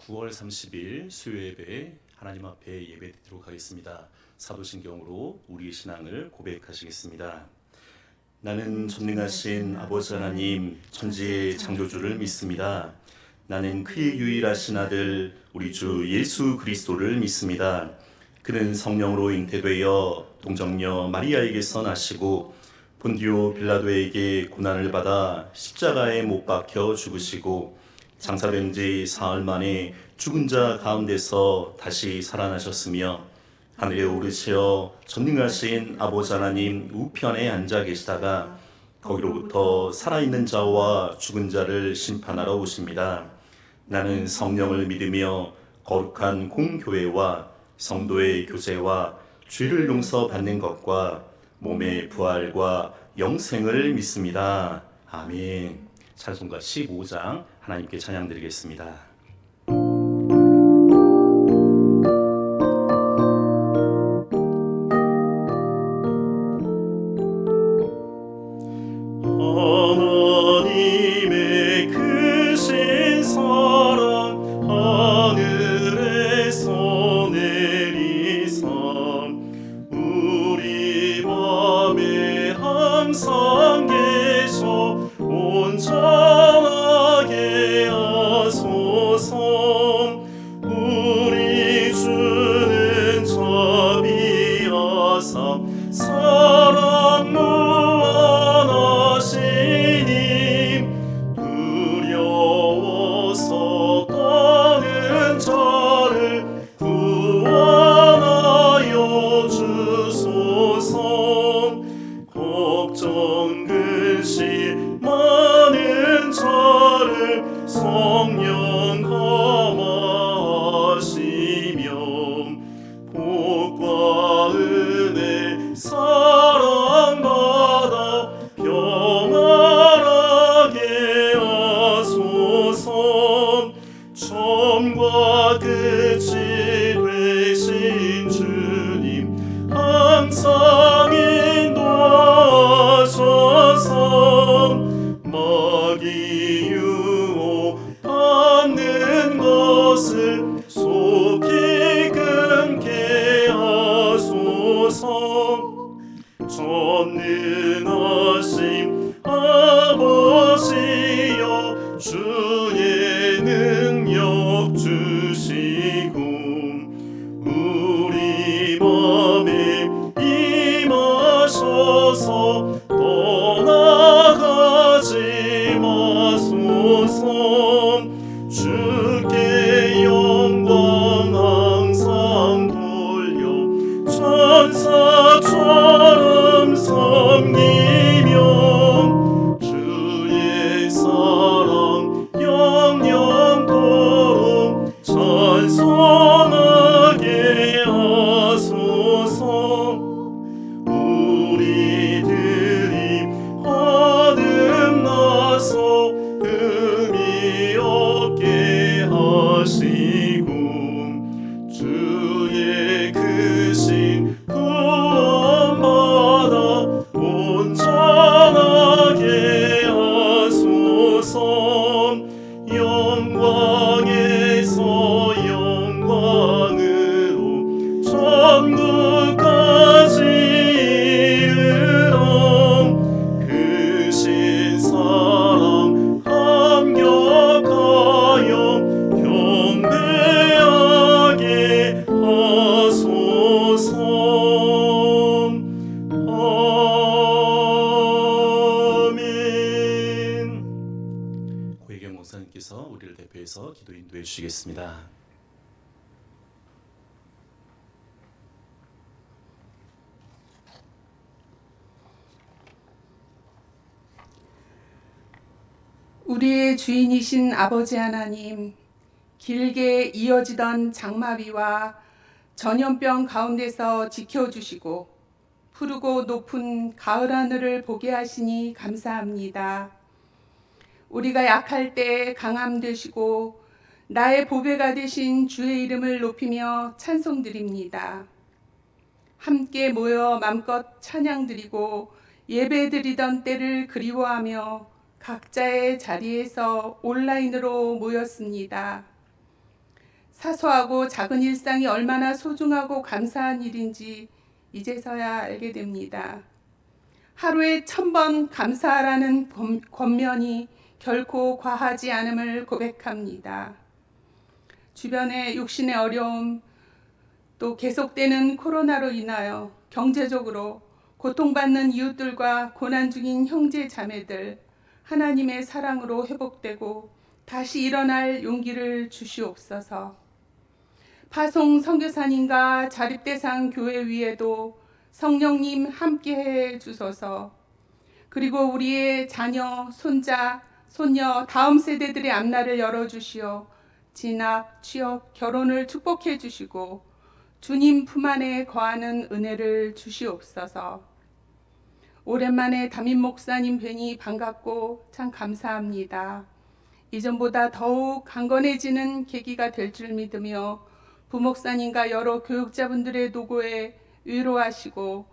9월 30일 수요예배 하나님 앞에 예배드리도록 하겠습니다. 사도신경으로 우리의 신앙을 고백하시겠습니다. 나는 전능하신 아버지 하나님 천지의 창조주를 믿습니다. 나는 그의 유일하신 아들 우리 주 예수 그리스도를 믿습니다. 그는 성령으로 잉태되어 동정녀 마리아에게서 나시고 본디오 빌라도에게 고난을 받아 십자가에 못 박혀 죽으시고 장사된 지 사흘 만에 죽은 자 가운데서 다시 살아나셨으며 하늘에 오르시어 전능하신 아버지 하나님 우편에 앉아 계시다가 거기로부터 살아있는 자와 죽은 자를 심판하러 오십니다. 나는 성령을 믿으며 거룩한 공교회와 성도의 교제와 죄를 용서받는 것과 몸의 부활과 영생을 믿습니다. 아멘. 찬송가 15장 하나님께 찬양드리겠습니다. 하나님의 크신 사랑 하늘에서 내리사 우리 맘에 항상 계셔 온전하게 하소서. 우리 주는 자비하사 사랑 무한하시니 두려워서 떠는 자를 구원하여 주소서. 걱정 근심 많은 자를 성령 감화하시며 복과 은혜 사랑받아 평안하게 하소서. 처음과 끝이 되신 주님 항상 인도하셔서 마귀 유혹하는 것을 속히 끊게 하소서. 전능하신 아버지여 주의 능력 주시고 우리 맘에 임하셔서 떠나가지 마소서. 주께 영광 항상 돌려 천사처럼 섬기며 주의 사랑 영영토록 찬송하게 하소서. 우리들이 거듭나서 의미 없게 하시고 주의 크신 구원받아 온전하게 하소서. 영광에서 영광으로 천국까지 이르러 크신 사랑 감격하여 경배하게 하소서. 아멘. 고혜경 목사님께서 우리를 대표해서 기도 인도해 주시겠습니다. 우리의 주인이신 아버지 하나님, 길게 이어지던 장마비와 전염병 가운데서 지켜주시고 푸르고 높은 가을 하늘을 보게 하시니 감사합니다. 우리가 약할 때 강함 되시고 나의 보배가 되신 주의 이름을 높이며 찬송드립니다. 함께 모여 맘껏 찬양드리고 예배드리던 때를 그리워하며 각자의 자리에서 온라인으로 모였습니다. 사소하고 작은 일상이 얼마나 소중하고 감사한 일인지 이제서야 알게 됩니다. 하루에 1000번 감사하라는 권면이 결코 과하지 않음을 고백합니다. 주변의 육신의 어려움, 또 계속되는 코로나로 인하여 경제적으로 고통받는 이웃들과 고난 중인 형제 자매들, 하나님의 사랑으로 회복되고 다시 일어날 용기를 주시옵소서. 파송 선교사님과 자립대상 교회 위에도 성령님 함께해 주소서. 그리고 우리의 자녀, 손자, 손녀, 다음 세대들의 앞날을 열어주시어 진학, 취업, 결혼을 축복해 주시고 주님 품 안에 거하는 은혜를 주시옵소서. 오랜만에 담임 목사님 뵈니 반갑고 참 감사합니다. 이전보다 더욱 강건해지는 계기가 될 줄 믿으며 부목사님과 여러 교육자분들의 노고에 위로하시고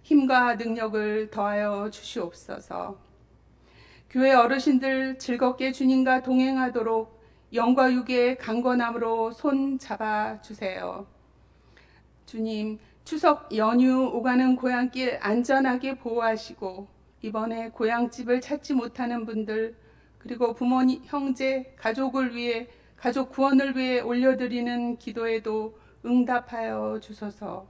힘과 능력을 더하여 주시옵소서. 교회 어르신들 즐겁게 주님과 동행하도록 영과 육의 강건함으로 손 잡아 주세요. 주님, 추석 연휴 오가는 고향길 안전하게 보호하시고 이번에 고향집을 찾지 못하는 분들, 그리고 부모님, 형제, 가족을 위해, 가족 구원을 위해 올려드리는 기도에도 응답하여 주소서.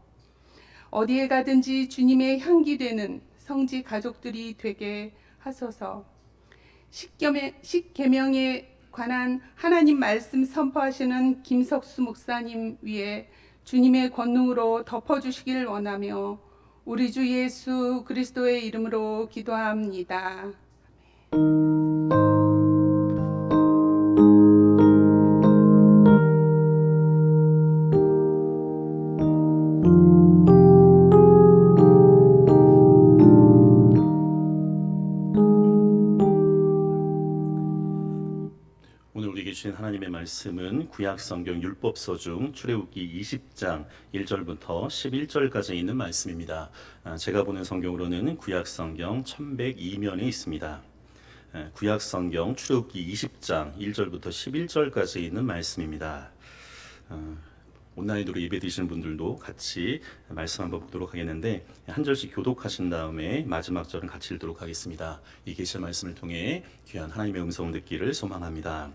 어디에 가든지 주님의 향기 되는 성지 가족들이 되게 하소서. 십계명에 관한 하나님 말씀 선포하시는 김석수 목사님 위에 주님의 권능으로 덮어주시길 원하며 우리 주 예수 그리스도의 이름으로 기도합니다. 오늘 우리에게 주신 하나님의 말씀은 구약성경 율법서 중 출애굽기 20장 1절부터 11절까지 있는 말씀입니다. 제가 보는 성경으로는 구약성경 1102면에 있습니다. 구약성경 출애굽기 20장 1절부터 11절까지 있는 말씀입니다. 온라인으로 예배 드시는 분들도 같이 말씀 한번 보도록 하겠는데 한 절씩 교독하신 다음에 마지막 절은 같이 읽도록 하겠습니다. 이 계시의 말씀을 통해 귀한 하나님의 음성을 듣기를 소망합니다.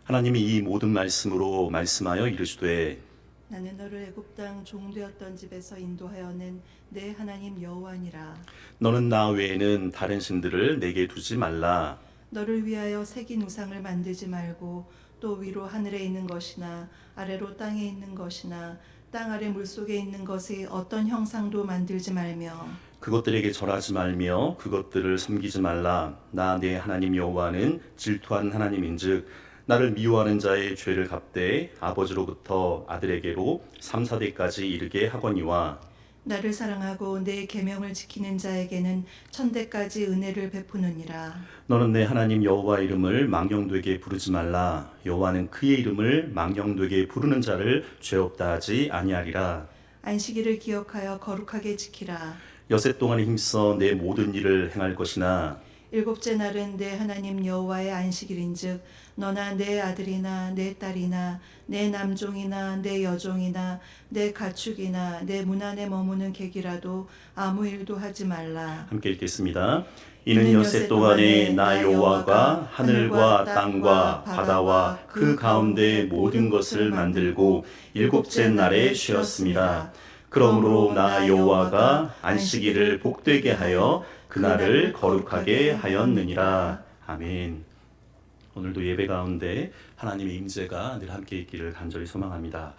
하나님이 이 모든 말씀으로 말씀하여 이르시되 나는 너를 애굽 땅 종되었던 집에서 인도하여낸 내 하나님 여호와니라. 너는 나 외에는 다른 신들을 내게 두지 말라. 너를 위하여 새긴 우상을 만들지 말고 또 위로 하늘에 있는 것이나 아래로 땅에 있는 것이나 땅 아래 물속에 있는 것의 어떤 형상도 만들지 말며 그것들에게 절하지 말며 그것들을 섬기지 말라. 나 내 하나님 여호와는 질투하는 하나님인즉 나를 미워하는 자의 죄를 갚되 아버지로부터 아들에게로 3, 4대까지 이르게 하거니와 나를 사랑하고 내 계명을 지키는 자에게는 1000대까지 은혜를 베푸느니라. 너는 내 하나님 여호와 이름을 망령되게 부르지 말라. 여호와는 그의 이름을 망령되게 부르는 자를 죄 없다 하지 아니하리라. 안식일을 기억하여 거룩하게 지키라. 여세 동안에 힘써 내 모든 일을 행할 것이나 일곱째 날은 내 하나님 여호와의 안식일인즉 너나 내 아들이나 내 딸이나 내 남종이나 내 여종이나 내 가축이나 내 문 안에 머무는 객이라도 아무 일도 하지 말라. 함께 읽겠습니다. 이는 여세 동안에 나 여호와가 하늘과 땅과 바다와 그 가운데 모든 것을 만들고 일곱째 날에 쉬었습니다. 그러므로 나 여호와가 안식일을 복되게 하여 그날을 거룩하게 하였느니라. 아멘. 오늘도 예배 가운데 하나님의 임재가 늘 함께 있기를 간절히 소망합니다.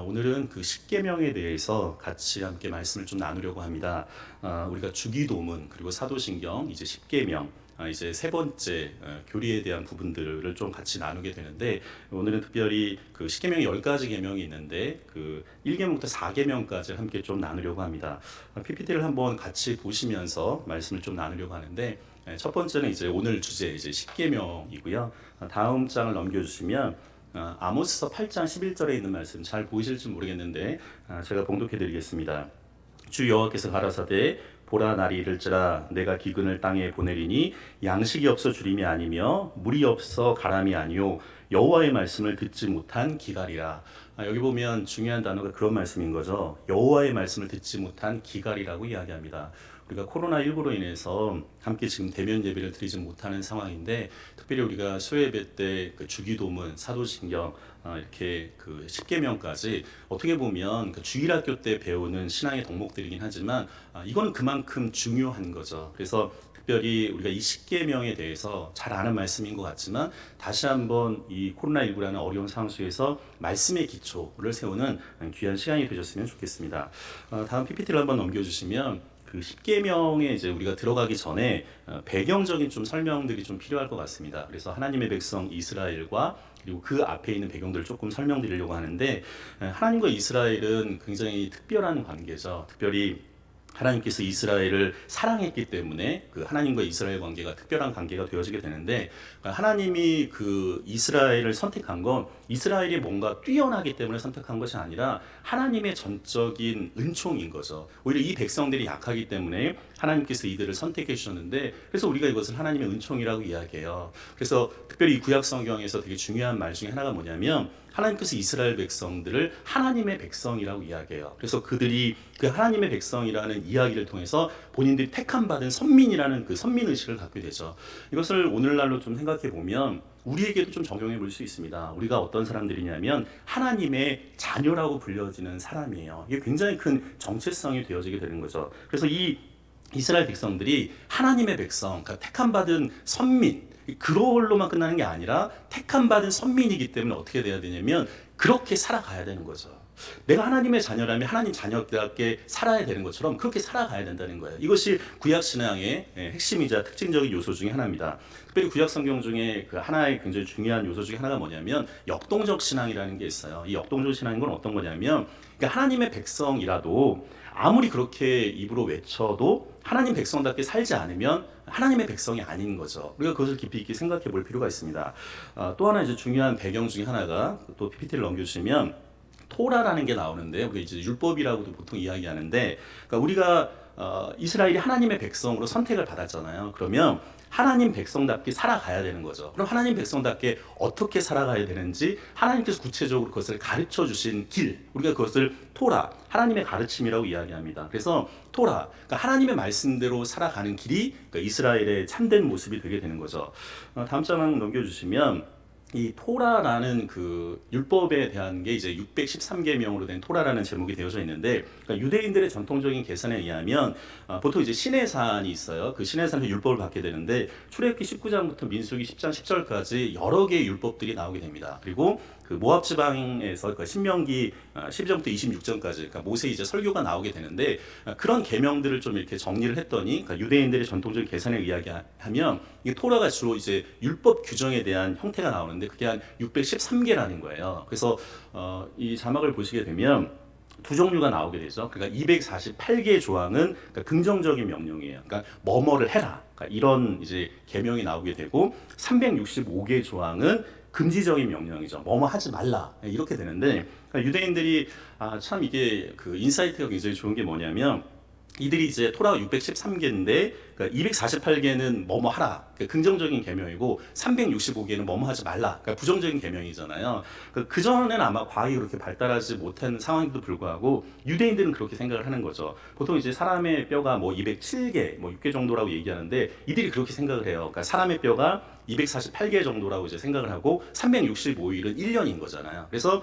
오늘은 그 십계명에 대해서 같이 함께 말씀을 좀 나누려고 합니다. 우리가 주기도문 그리고 사도신경 이제 십계명 이제 세 번째 교리에 대한 부분들을 좀 같이 나누게 되는데 오늘은 특별히 그 십계명이 10가지 계명이 있는데 그 1계명부터 4계명까지 함께 좀 나누려고 합니다. PPT를 한번 같이 보시면서 말씀을 좀 나누려고 하는데 첫 번째는 이제 오늘 주제 이제 십계명이고요. 다음 장을 넘겨주시면 아모스서 8장 11절에 있는 말씀 잘 보이실지 모르겠는데 제가 봉독해 드리겠습니다. 주 여호와께서 가라사대 보라 날이 이를지라 내가 기근을 땅에 보내리니 양식이 없어 주림이 아니며 물이 없어 가람이 아니요 여호와의 말씀을 듣지 못한 기갈이라. 여기 보면 중요한 단어가 그런 말씀인 거죠. 여호와의 말씀을 듣지 못한 기갈이라고 이야기합니다. 우리가 코로나19로 인해서 함께 지금 대면 예배를 드리지 못하는 상황인데, 특별히 우리가 수요예배 때 그 주기도문, 사도신경 이렇게 그 십계명까지 어떻게 보면 그 주일학교 때 배우는 신앙의 덕목들이긴 하지만 이거는 그만큼 중요한 거죠. 그래서 특별히 우리가 이 십계명에 대해서 잘 아는 말씀인 것 같지만 다시 한번 이 코로나19라는 어려운 상황 속에서 말씀의 기초를 세우는 귀한 시간이 되셨으면 좋겠습니다. 다음 PPT를 한번 넘겨주시면 그 십계명에 이제 우리가 들어가기 전에 배경적인 좀 설명들이 좀 필요할 것 같습니다. 그래서 하나님의 백성 이스라엘과 그리고 그 앞에 있는 배경들을 조금 설명드리려고 하는데, 하나님과 이스라엘은 굉장히 특별한 관계죠. 특별히 하나님께서 이스라엘을 사랑했기 때문에 그 하나님과 이스라엘 관계가 특별한 관계가 되어지게 되는데, 하나님이 그 이스라엘을 선택한 건 이스라엘이 뭔가 뛰어나기 때문에 선택한 것이 아니라 하나님의 전적인 은총인 거죠. 오히려 이 백성들이 약하기 때문에 하나님께서 이들을 선택해 주셨는데, 그래서 우리가 이것을 하나님의 은총이라고 이야기해요. 그래서 특별히 이 구약 성경에서 되게 중요한 말 중에 하나가 뭐냐면, 하나님께서 이스라엘 백성들을 하나님의 백성이라고 이야기해요. 그래서 그들이 그 하나님의 백성이라는 이야기를 통해서 본인들이 택함 받은 선민이라는 그 선민의식을 갖게 되죠. 이것을 오늘날로 좀 생각해 보면 우리에게도 좀 적용해 볼 수 있습니다. 우리가 어떤 사람들이냐면 하나님의 자녀라고 불려지는 사람이에요. 이게 굉장히 큰 정체성이 되어지게 되는 거죠. 그래서 이 이스라엘 백성들이 하나님의 백성, 그러니까 택함 받은 선민, 그걸로만 끝나는 게 아니라 택함 받은 선민이기 때문에 어떻게 돼야 되냐면 그렇게 살아가야 되는 거죠. 내가 하나님의 자녀라면 하나님 자녀답게 살아야 되는 것처럼 그렇게 살아가야 된다는 거예요. 이것이 구약 신앙의 핵심이자 특징적인 요소 중에 하나입니다. 특별히 구약 성경 중에 그 하나의 굉장히 중요한 요소 중에 하나가 뭐냐면 역동적 신앙이라는 게 있어요. 이 역동적 신앙인 건 어떤 거냐면, 그러니까 하나님의 백성이라도 아무리 그렇게 입으로 외쳐도 하나님 백성답게 살지 않으면 하나님의 백성이 아닌 거죠. 우리가 그것을 깊이 있게 생각해 볼 필요가 있습니다. 또 하나 이제 중요한 배경 중에 하나가, 또 PPT를 넘겨주시면 토라라는 게 나오는데, 우리가 이제 율법이라고도 보통 이야기하는데, 그러니까 우리가 이스라엘이 하나님의 백성으로 선택을 받았잖아요. 그러면 하나님 백성답게 살아가야 되는 거죠. 그럼 하나님 백성답게 어떻게 살아가야 되는지 하나님께서 구체적으로 그것을 가르쳐 주신 길, 우리가 그것을 토라, 하나님의 가르침이라고 이야기합니다. 그래서 토라, 그러니까 하나님의 말씀대로 살아가는 길이 그러니까 이스라엘의 참된 모습이 되게 되는 거죠. 다음 장만 넘겨주시면 이 토라라는 그 율법에 대한 게 이제 613계명으로 된 토라라는 제목이 되어져 있는데, 그러니까 유대인들의 전통적인 계산에 의하면 보통 이제 시내산이 있어요. 그 시내산에서 율법을 받게 되는데 출애굽기 19장부터 민수기 10장 10절까지 여러 개의 율법들이 나오게 됩니다. 그리고 그 모압 지방에서 그러니까 신명기 12절부터 26절까지 그러니까 모세 이제 설교가 나오게 되는데, 그런 계명들을 좀 이렇게 정리를 했더니 그러니까 유대인들의 전통적인 계산에 이야기하면 이 토라가 주로 이제 율법 규정에 대한 형태가 나오는데 그게 한 613개라는 거예요. 그래서 이 자막을 보시게 되면 두 종류가 나오게 되죠. 그러니까 248개 조항은 그러니까 긍정적인 명령이에요. 그러니까 뭐뭐를 해라. 그러니까 이런 이제 계명이 나오게 되고, 365개 조항은 금지적인 명령이죠. 뭐뭐 하지 말라. 이렇게 되는데, 그러니까 유대인들이 참 이게 그 인사이트가 굉장히 좋은 게 뭐냐면, 이들이 이제 토라가 613개인데 그러니까 248개는 뭐뭐 하라, 그러니까 긍정적인 계명이고 365개는 뭐뭐 하지 말라, 그러니까 부정적인 계명이잖아요. 그 전에는 아마 과학이 그렇게 발달하지 못한 상황에도 불구하고 유대인들은 그렇게 생각을 하는 거죠. 보통 이제 사람의 뼈가 뭐 207개, 뭐 6개 정도라고 얘기하는데 이들이 그렇게 생각을 해요. 그러니까 사람의 뼈가 248개 정도라고 이제 생각을 하고 365일은 1년인 거잖아요. 그래서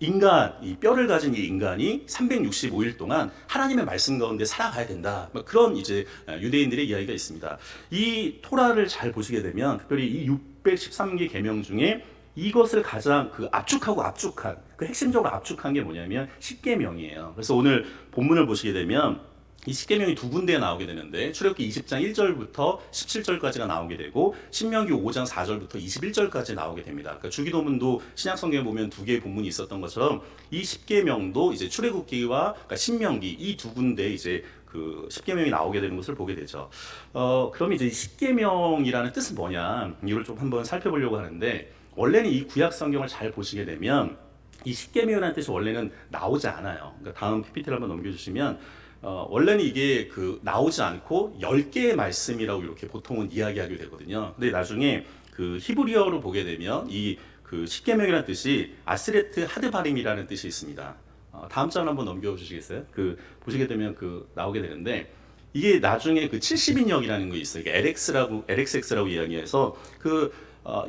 인간, 이 뼈를 가진 이 인간이 365일 동안 하나님의 말씀 가운데 살아가야 된다. 그런 이제 유대인들의 이야기가 있습니다. 이 토라를 잘 보시게 되면 특별히 이 613개 계명 중에 이것을 가장 그 압축한, 그 핵심적으로 압축한 게 뭐냐면 10계명이에요. 그래서 오늘 본문을 보시게 되면 이 십계명이 두 군데에 나오게 되는데, 출애굽기 20장 1절부터 17절까지가 나오게 되고 신명기 5장 4절부터 21절까지 나오게 됩니다. 그러니까 주기도문도 신약 성경에 보면 두 개의 본문이 있었던 것처럼 이 십계명도 이제 출애굽기와 그러니까 신명기 이 두 군데 이제 그 십계명이 나오게 되는 것을 보게 되죠. 그럼 이제 십계명이라는 뜻은 뭐냐, 이걸 좀 한번 살펴보려고 하는데, 원래는 이 구약 성경을 잘 보시게 되면 이 십계명이라는 뜻이 원래는 나오지 않아요. 그러니까 다음 PPT를 한번 넘겨주시면 원래는 이게 그 나오지 않고 10개의 말씀이라고 이렇게 보통은 이야기하게 되거든요. 근데 나중에 그 히브리어로 보게 되면 이 그 십계명이라는 뜻이 아스레트 하드바림이라는 뜻이 있습니다. 다음 장 한번 넘겨주시겠어요? 그 보시게 되면 그 나오게 되는데 이게 나중에 그 70인역이라는 거 있어요. 이게 LXX라고 이야기해서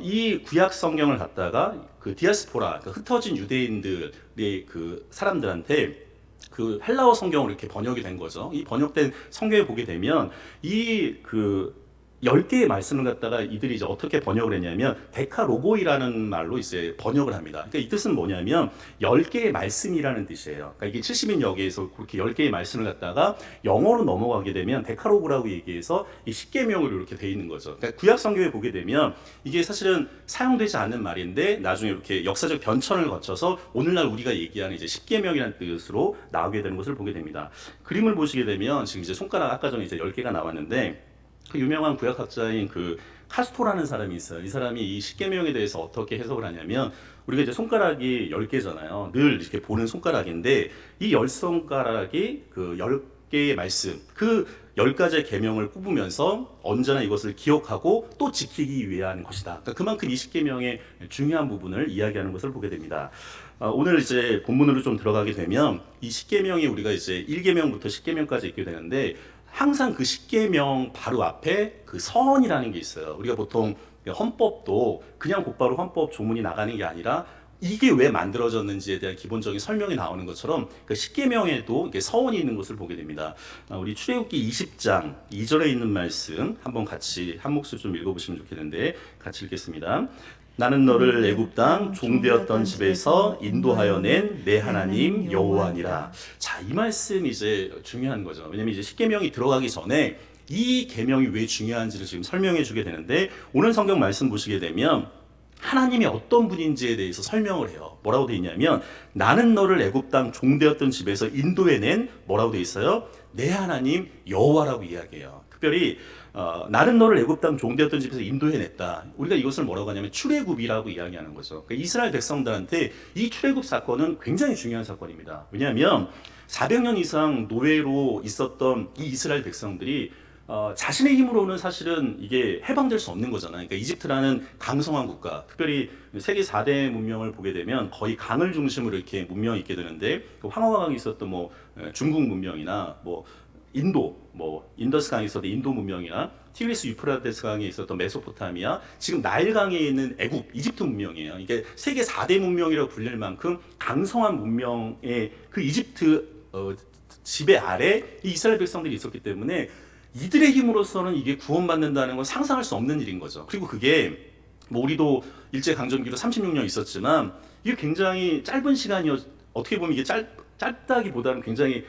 이 구약 성경을 갖다가 그 디아스포라, 그 흩어진 유대인들의 그 사람들한테 그 헬라어 성경으로 이렇게 번역이 된 거죠. 이 번역된 성경에 보게 되면 이 그 10개의 말씀을 갖다가 이들이 이제 어떻게 번역을 했냐면 데카로고이라는 말로 이제 번역을 합니다. 그러니까 이 뜻은 뭐냐면 10개의 말씀이라는 뜻이에요. 그러니까 이게 70인 여기에서 그렇게 10개의 말씀을 갖다가 영어로 넘어가게 되면 데카로고라고 얘기해서 이 십계명으로 이렇게 돼 있는 거죠. 그러니까 구약 성경에 보게 되면 이게 사실은 사용되지 않는 말인데 나중에 이렇게 역사적 변천을 거쳐서 오늘날 우리가 얘기하는 이제 십계명이라는 뜻으로 나오게 되는 것을 보게 됩니다. 그림을 보시게 되면 지금 이제 손가락 아까 전에 이제 10개가 나왔는데 그 유명한 구약학자인 그 카스토라는 사람이 있어요. 이 사람이 이 십계명에 대해서 어떻게 해석을 하냐면 우리가 이제 손가락이 10개잖아요. 늘 이렇게 보는 손가락인데 이 10손가락이 그 10개의 말씀, 그 10가지의 계명을 꼽으면서 언제나 이것을 기억하고 또 지키기 위한 것이다. 그러니까 그만큼 이 십계명의 중요한 부분을 이야기하는 것을 보게 됩니다. 오늘 이제 본문으로 좀 들어가게 되면 이 십계명이 우리가 이제 1계명부터 10계명까지 있게 되는데 항상 그 십계명 바로 앞에 그 서언이라는 게 있어요. 우리가 보통 헌법도 그냥 곧바로 헌법 조문이 나가는 게 아니라 이게 왜 만들어졌는지에 대한 기본적인 설명이 나오는 것처럼 그 십계명에도 이게 서언이 있는 것을 보게 됩니다. 우리 출애굽기 20장 2절에 있는 말씀 한번 같이 한 목소리 좀 읽어보시면 좋겠는데 같이 읽겠습니다. 나는 너를 애굽 땅 종되었던 집에서 인도하여 낸 내 하나님 여호와니라. 자, 이 말씀 이제 중요한 거죠. 왜냐면 이제 십계명이 들어가기 전에 이 계명이 왜 중요한지를 지금 설명해 주게 되는데 오늘 성경 말씀 보시게 되면 하나님이 어떤 분인지에 대해서 설명을 해요. 뭐라고 돼 있냐면 나는 너를 애굽 땅 종되었던 집에서 인도해낸 뭐라고 돼 있어요? 내 하나님 여호와라고 이야기해요. 특별히 나는 너를 애굽 땅 종되었던 집에서 인도해냈다. 우리가 이것을 뭐라고 하냐면 출애굽이라고 이야기하는 거죠. 그러니까 이스라엘 백성들한테 이 출애굽 사건은 굉장히 중요한 사건입니다. 왜냐하면 400년 이상 노예로 있었던 이 이스라엘 백성들이 자신의 힘으로는 사실은 이게 해방될 수 없는 거잖아요. 그러니까 이집트라는 강성한 국가, 특별히 세계 4대 문명을 보게 되면 거의 강을 중심으로 이렇게 문명이 있게 되는데 그 황화강이 있었던 뭐 중국 문명이나 뭐 인도, 뭐 인더스 강에 있었던 인도 문명이나 티그리스 유프라테스 강에 있었던 메소포타미아, 지금 나일강에 있는 애굽, 이집트 문명이에요. 이게 세계 4대 문명이라고 불릴 만큼 강성한 문명의 그 이집트 지배 아래 이 이스라엘 백성들이 있었기 때문에 이들의 힘으로서는 이게 구원받는다는 건 상상할 수 없는 일인 거죠. 그리고 그게 뭐 우리도 일제강점기로 36년 있었지만 이게 굉장히 짧은 시간이었, 어떻게 보면 이게 짧다기보다는 굉장히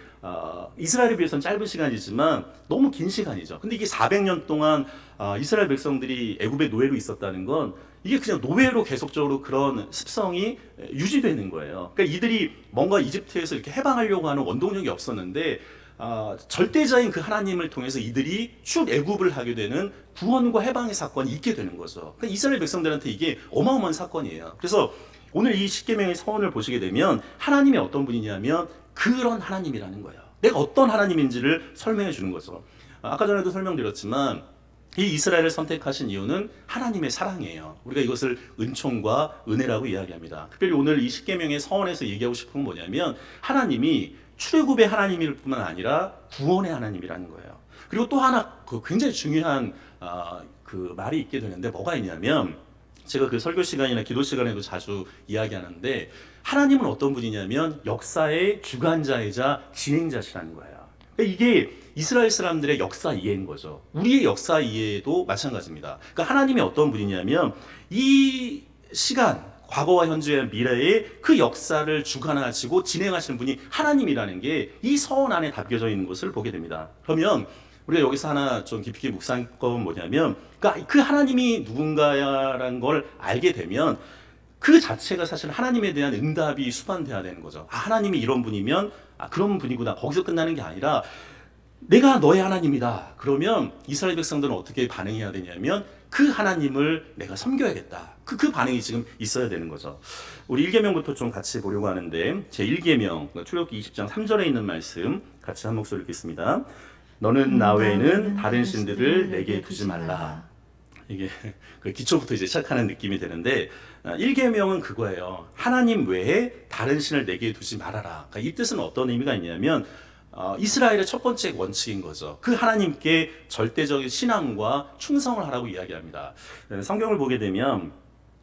이스라엘에 비해서는 짧은 시간이지만 너무 긴 시간이죠. 근데 이게 400년 동안 이스라엘 백성들이 애굽의 노예로 있었다는 건 이게 그냥 노예로 계속적으로 그런 습성이 유지되는 거예요. 그러니까 이들이 뭔가 이집트에서 이렇게 해방하려고 하는 원동력이 없었는데 절대자인 그 하나님을 통해서 이들이 출애굽을 하게 되는 구원과 해방의 사건이 있게 되는 거죠. 그러니까 이스라엘 백성들한테 이게 어마어마한 사건이에요. 그래서 오늘 이 십계명의 서원을 보시게 되면 하나님이 어떤 분이냐면 그런 하나님이라는 거예요. 내가 어떤 하나님인지를 설명해 주는 거죠. 아까 전에도 설명드렸지만 이 이스라엘을 선택하신 이유는 하나님의 사랑이에요. 우리가 이것을 은총과 은혜라고 이야기합니다. 특별히 오늘 이 십계명의 서원에서 얘기하고 싶은 건 뭐냐면 하나님이 출애굽의 하나님일 뿐만 아니라 구원의 하나님이라는 거예요. 그리고 또 하나 그 굉장히 중요한 그 말이 있게 되는데 뭐가 있냐면 제가 그 설교 시간이나 기도 시간에도 자주 이야기하는데 하나님은 어떤 분이냐면 역사의 주관자이자 진행자시라는 거예요. 그러니까 이게 이스라엘 사람들의 역사 이해인 거죠. 우리의 역사 이해도 마찬가지입니다. 그러니까 하나님이 어떤 분이냐면 이 시간 과거와 현재와 미래의 그 역사를 주관하시고 진행하시는 분이 하나님이라는 게 이 서원 안에 담겨져 있는 것을 보게 됩니다. 그러면 우리가 여기서 하나 좀 깊이 있게 묵상할 건 뭐냐면 그러니까 그 하나님이 누군가라는 걸 알게 되면 그 자체가 사실 하나님에 대한 응답이 수반돼야 되는 거죠. 하나님이 이런 분이면 그런 분이구나. 거기서 끝나는 게 아니라 내가 너의 하나님이다. 그러면 이스라엘 백성들은 어떻게 반응해야 되냐면 그 하나님을 내가 섬겨야겠다. 그 반응이 지금 있어야 되는 거죠. 우리 1계명부터 좀 같이 보려고 하는데 제 1계명 출애굽기 20장 3절에 있는 말씀 같이 한 목소리 읽겠습니다. 너는 나 외에는 다른 신들을 내게 두지 말라. 이게 그 기초부터 이제 시작하는 느낌이 되는데 1계명은 그거예요. 하나님 외에 다른 신을 내게 두지 말아라. 그러니까 이 뜻은 어떤 의미가 있냐면 이스라엘의 첫 번째 원칙인 거죠. 그 하나님께 절대적인 신앙과 충성을 하라고 이야기합니다. 성경을 보게 되면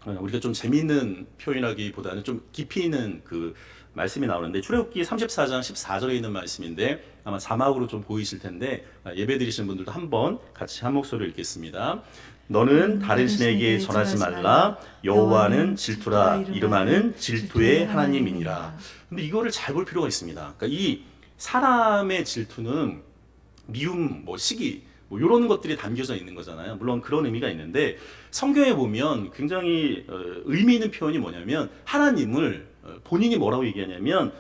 우리가 좀 재미있는 표현하기보다는 좀 깊이 있는 그 말씀이 나오는데 출애굽기 34장 14절에 있는 말씀인데 아마 자막으로 좀 보이실 텐데 예배 드리시는 분들도 한번 같이 한 목소리로 읽겠습니다. 너는 다른 신에게 절하지 말라. 여호와는 질투라. 이름하는 질투의 하나님이니라. 근데 이거를 잘 볼 필요가 있습니다. 그러니까 이 사람의 질투는 미움, 시기 이런 것들이 담겨져 있는 거잖아요. 물론 그런 의미가 있는데 성경에 보면 굉장히 의미 있는 표현이 뭐냐면 하나님을 본인이 뭐라고 얘기하냐면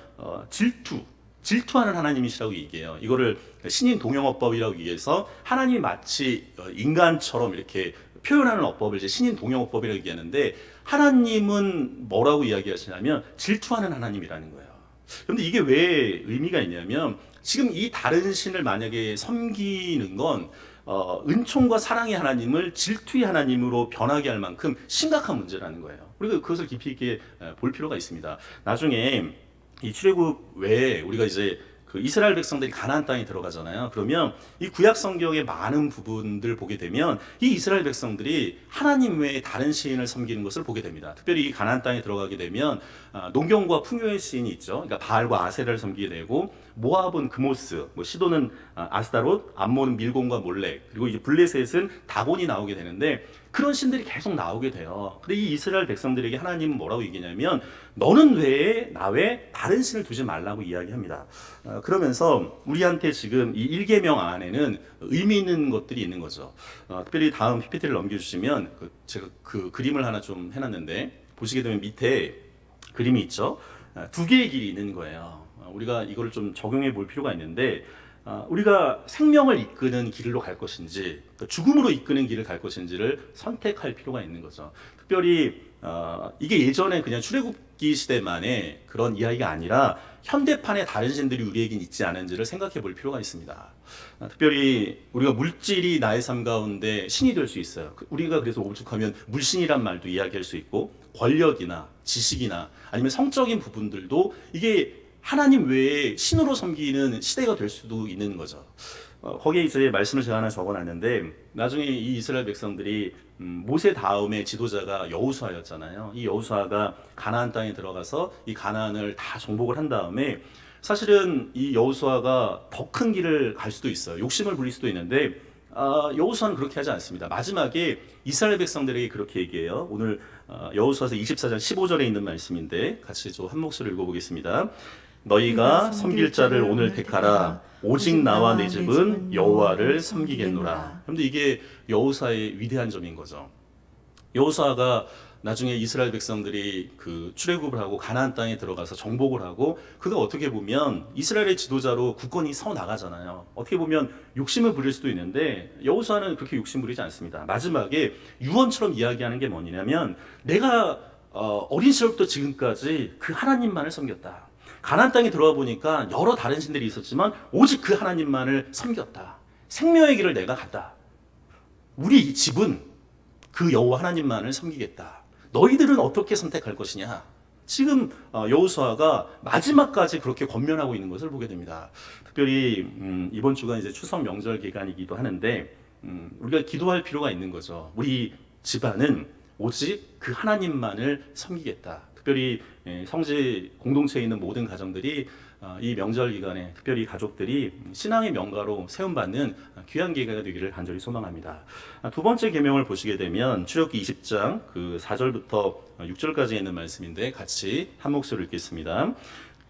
질투하는 하나님이시라고 얘기해요. 이거를 신인 동영어법이라고 얘기해서 하나님이 마치 인간처럼 이렇게 표현하는 어법을 이제 신인 동영어법이라고 얘기하는데 하나님은 뭐라고 이야기하시냐면 질투하는 하나님이라는 거예요. 그런데 이게 왜 의미가 있냐면 지금 이 다른 신을 만약에 섬기는 건 은총과 사랑의 하나님을 질투의 하나님으로 변하게 할 만큼 심각한 문제라는 거예요. 우리가 그것을 깊이 있게 볼 필요가 있습니다. 나중에 이 출애굽 외에 우리가 이제 그 이스라엘 백성들이 가나안 땅에 들어가잖아요. 그러면 이 구약 성경의 많은 부분들 보게 되면 이 이스라엘 백성들이 하나님 외에 다른 신을 섬기는 것을 보게 됩니다. 특별히 이 가나안 땅에 들어가게 되면 농경과 풍요의 신이 있죠. 그러니까 바알과 아세라를 섬기게 되고 모압은 그모스, 시돈은 아스타롯, 암몬은 밀곤과 몰렉, 그리고 이제 블레셋은 다곤이 나오게 되는데 그런 신들이 계속 나오게 돼요. 근데 이 이스라엘 백성들에게 하나님은 뭐라고 얘기냐면 너는 외에 나 외에 다른 신을 두지 말라고 이야기합니다. 그러면서 우리한테 지금 이 1계명 안에는 의미 있는 것들이 있는 거죠. 특별히 다음 PPT를 넘겨주시면 제가 그 그림을 하나 좀 해놨는데 보시게 되면 밑에 그림이 있죠. 두 개의 길이 있는 거예요. 우리가 이거를 좀 적용해 볼 필요가 있는데 우리가 생명을 이끄는 길로 갈 것인지 죽음으로 이끄는 길을 갈 것인지를 선택할 필요가 있는 거죠. 특별히 이게 예전에 그냥 출애굽기 시대만의 그런 이야기가 아니라 현대판의 다른 신들이 우리에겐 있지 않은지를 생각해 볼 필요가 있습니다. 특별히 우리가 물질이 나의 삶 가운데 신이 될 수 있어요. 우리가 그래서 오죽하면 물신이란 말도 이야기할 수 있고 권력이나 지식이나 아니면 성적인 부분들도 이게 하나님 외에 신으로 섬기는 시대가 될 수도 있는 거죠. 거기에 이제 말씀을 제가 하나 적어놨는데 나중에 이 이스라엘 백성들이 모세 다음에 지도자가 여호수아였잖아요. 이 여호수아가 가나안 땅에 들어가서 이 가나안을 다 정복을 한 다음에 사실은 이 여호수아가 더 큰 길을 갈 수도 있어요. 욕심을 부릴 수도 있는데 여호수아는 그렇게 하지 않습니다. 마지막에 이스라엘 백성들에게 그렇게 얘기해요. 오늘 여호수아서 24장 15절에 있는 말씀인데 같이 한 목소리 읽어보겠습니다. 너희가 섬길 자를 오늘 택하라. 오직 나와 내 집은 여호와를 섬기겠노라. 그런데 이게 여호수아의 위대한 점인 거죠. 여호수아가 나중에 이스라엘 백성들이 그 출애굽을 하고 가나안 땅에 들어가서 정복을 하고 그가 어떻게 보면 이스라엘의 지도자로 국권이 서 나가잖아요. 어떻게 보면 욕심을 부릴 수도 있는데 여호수아는 그렇게 욕심 부리지 않습니다. 마지막에 유언처럼 이야기하는 게 뭐냐면 내가 어린 시절부터 지금까지 그 하나님만을 섬겼다. 가나안 땅에 들어와 보니까 여러 다른 신들이 있었지만 오직 그 하나님만을 섬겼다. 생명의 길을 내가 갔다. 우리 집은 그 여호와 하나님만을 섬기겠다. 너희들은 어떻게 선택할 것이냐? 지금 여호수아가 마지막까지 그렇게 권면하고 있는 것을 보게 됩니다. 특별히 이번 주가 이제 추석 명절 기간이기도 하는데 우리가 기도할 필요가 있는 거죠. 우리 집안은 오직 그 하나님만을 섬기겠다. 특별히 성지 공동체에 있는 모든 가정들이 이 명절 기간에 특별히 가족들이 신앙의 명가로 세움받는 귀한 기회가 되기를 간절히 소망합니다. 두 번째 계명을 보시게 되면 출애굽기 20장 그 4절부터 6절까지 있는 말씀인데 같이 한 목소리로 읽겠습니다.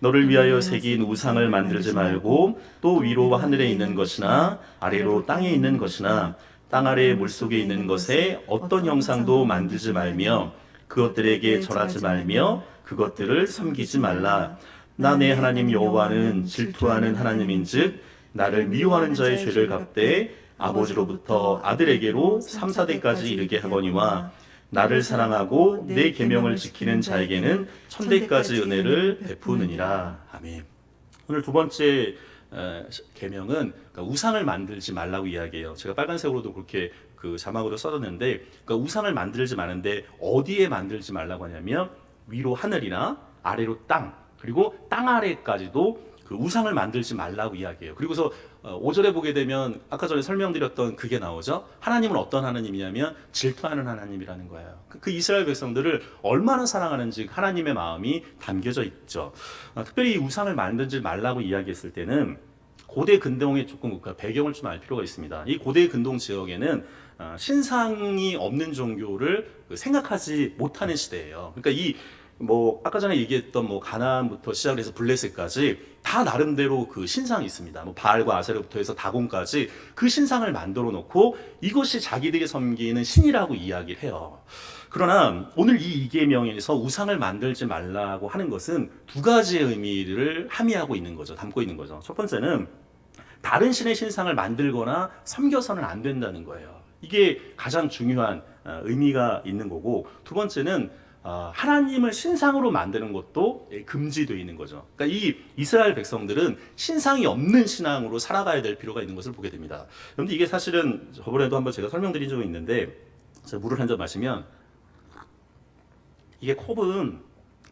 너를 위하여 새긴 우상을 만들지 말고 또 위로 하늘에 있는 것이나 아래로 땅에 있는 것이나 땅 아래 물속에 있는 것에 어떤 형상도 만들지 말며 그것들에게 절하지 말며 그것들을 섬기지 말라. 나 내 하나님 여호와는 질투하는 하나님인즉 나를 미워하는 자의 죄를 갚되 아버지로부터 아들에게로 3, 4대까지 이르게 하거니와 나를 사랑하고 내 계명을 지키는 자에게는 천대까지 은혜를 베푸느니라. 아멘. 오늘 두 번째 계명은 우상을 만들지 말라고 이야기해요. 제가 빨간색으로도 그렇게 그 자막으로 써뒀는데, 그러니까 우상을 만들지 마는데 어디에 만들지 말라고 하냐면 위로 하늘이나 아래로 땅, 그리고 땅 아래까지도 그 우상을 만들지 말라고 이야기해요. 그리고서 5절에 보게 되면 아까 전에 설명드렸던 그게 나오죠. 하나님은 어떤 하나님이냐면 질투하는 하나님이라는 거예요. 그 이스라엘 백성들을 얼마나 사랑하는지 하나님의 마음이 담겨져 있죠. 특별히 이 우상을 만들지 말라고 이야기했을 때는 고대 근동의 조금 배경을 좀 알 필요가 있습니다. 이 고대 근동 지역에는 신상이 없는 종교를 생각하지 못하는 시대예요. 그러니까 이 뭐 아까 전에 얘기했던 뭐 가나안부터 시작을 해서 블레셋까지 다 나름대로 그 신상이 있습니다. 뭐 바알과 아세르부터 해서 다곤까지 그 신상을 만들어 놓고 이것이 자기들이 섬기는 신이라고 이야기를 해요. 그러나 오늘 이 이계명에서 우상을 만들지 말라고 하는 것은 두 가지의 의미를 함의하고 있는 거죠. 담고 있는 거죠. 첫 번째는 다른 신의 신상을 만들거나 섬겨서는 안 된다는 거예요. 이게 가장 중요한 의미가 있는 거고, 두 번째는 하나님을 신상으로 만드는 것도 금지되어 있는 거죠. 그러니까 이 이스라엘 백성들은 신상이 없는 신앙으로 살아가야 될 필요가 있는 것을 보게 됩니다. 그런데 이게 사실은 저번에도 한번 제가 설명드린 적이 있는데, 제가 물을 한 잔 마시면 이게 컵은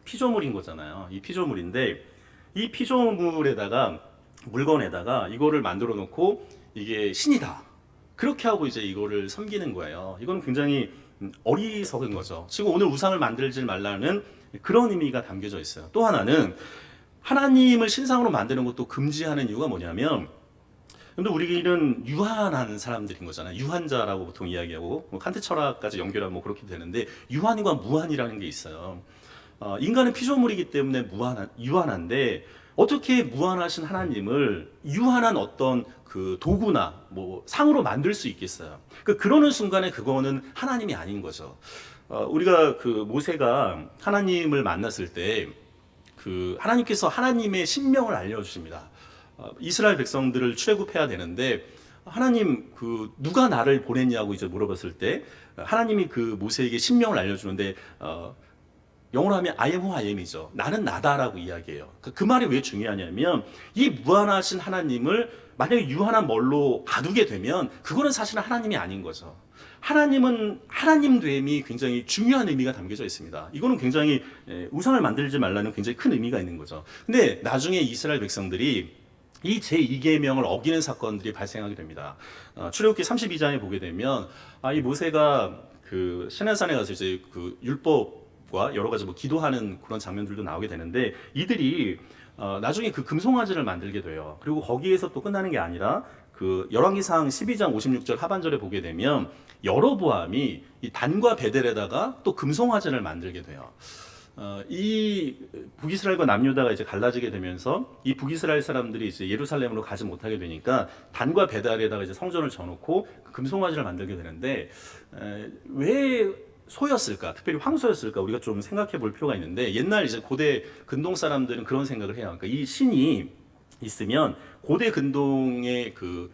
피조물인 거잖아요. 이 피조물인데 이 피조물에다가 물건에다가 이거를 만들어 놓고 이게 신이다, 그렇게 하고 이제 이거를 섬기는 거예요. 이건 굉장히 어리석은 거죠. 지금 오늘 우상을 만들지 말라는 그런 의미가 담겨져 있어요. 또 하나는 하나님을 신상으로 만드는 것도 금지하는 이유가 뭐냐면, 근데 우리는 유한한 사람들인 거잖아요. 유한자라고 보통 이야기하고 뭐 칸트 철학까지 연결하면 뭐 그렇게 되는데, 유한과 무한이라는 게 있어요. 인간은 피조물이기 때문에 유한한데 어떻게 무한하신 하나님을 유한한 어떤 그 도구나 뭐 상으로 만들 수 있겠어요? 그러는 순간에 그거는 하나님이 아닌 거죠. 우리가 그 모세가 하나님을 만났을 때 그 하나님께서 하나님의 신명을 알려주십니다. 이스라엘 백성들을 출애굽해야 되는데, 하나님 그 누가 나를 보냈냐고 이제 물어봤을 때 하나님이 그 모세에게 신명을 알려주는데 영어로 하면 I am who I am이죠. 나는 나다라고 이야기해요. 그 말이 왜 중요하냐면, 이 무한하신 하나님을 만약에 유한한 뭘로 가두게 되면 그거는 사실은 하나님이 아닌 거죠. 하나님은 하나님됨이 굉장히 중요한 의미가 담겨져 있습니다. 이거는 굉장히 우상을 만들지 말라는 굉장히 큰 의미가 있는 거죠. 근데 나중에 이스라엘 백성들이 이 제2계명을 어기는 사건들이 발생하게 됩니다. 출애굽기 32장에 보게 되면 이 모세가 그 시내산에 가서 이제 그 율법과 여러 가지 뭐 기도하는 그런 장면들도 나오게 되는데, 이들이 나중에 그 금송아지를 만들게 돼요. 그리고 거기에서 또 끝나는 게 아니라 그 열왕기상 12장 56절 하반절에 보게 되면 여로보암이 이 단과 베델에다가 또 금송아지를 만들게 돼요. 이 북이스라엘과 남유다가 이제 갈라지게 되면서 이 북이스라엘 사람들이 이제 예루살렘으로 가지 못하게 되니까 단과 베델에다가 이제 성전을 져놓고 금송아지를 만들게 되는데, 왜 소였을까? 특별히 황소였을까? 우리가 좀 생각해 볼 필요가 있는데, 옛날 이제 고대 근동 사람들은 그런 생각을 해요. 그러니까 이 신이 있으면 고대 근동의 그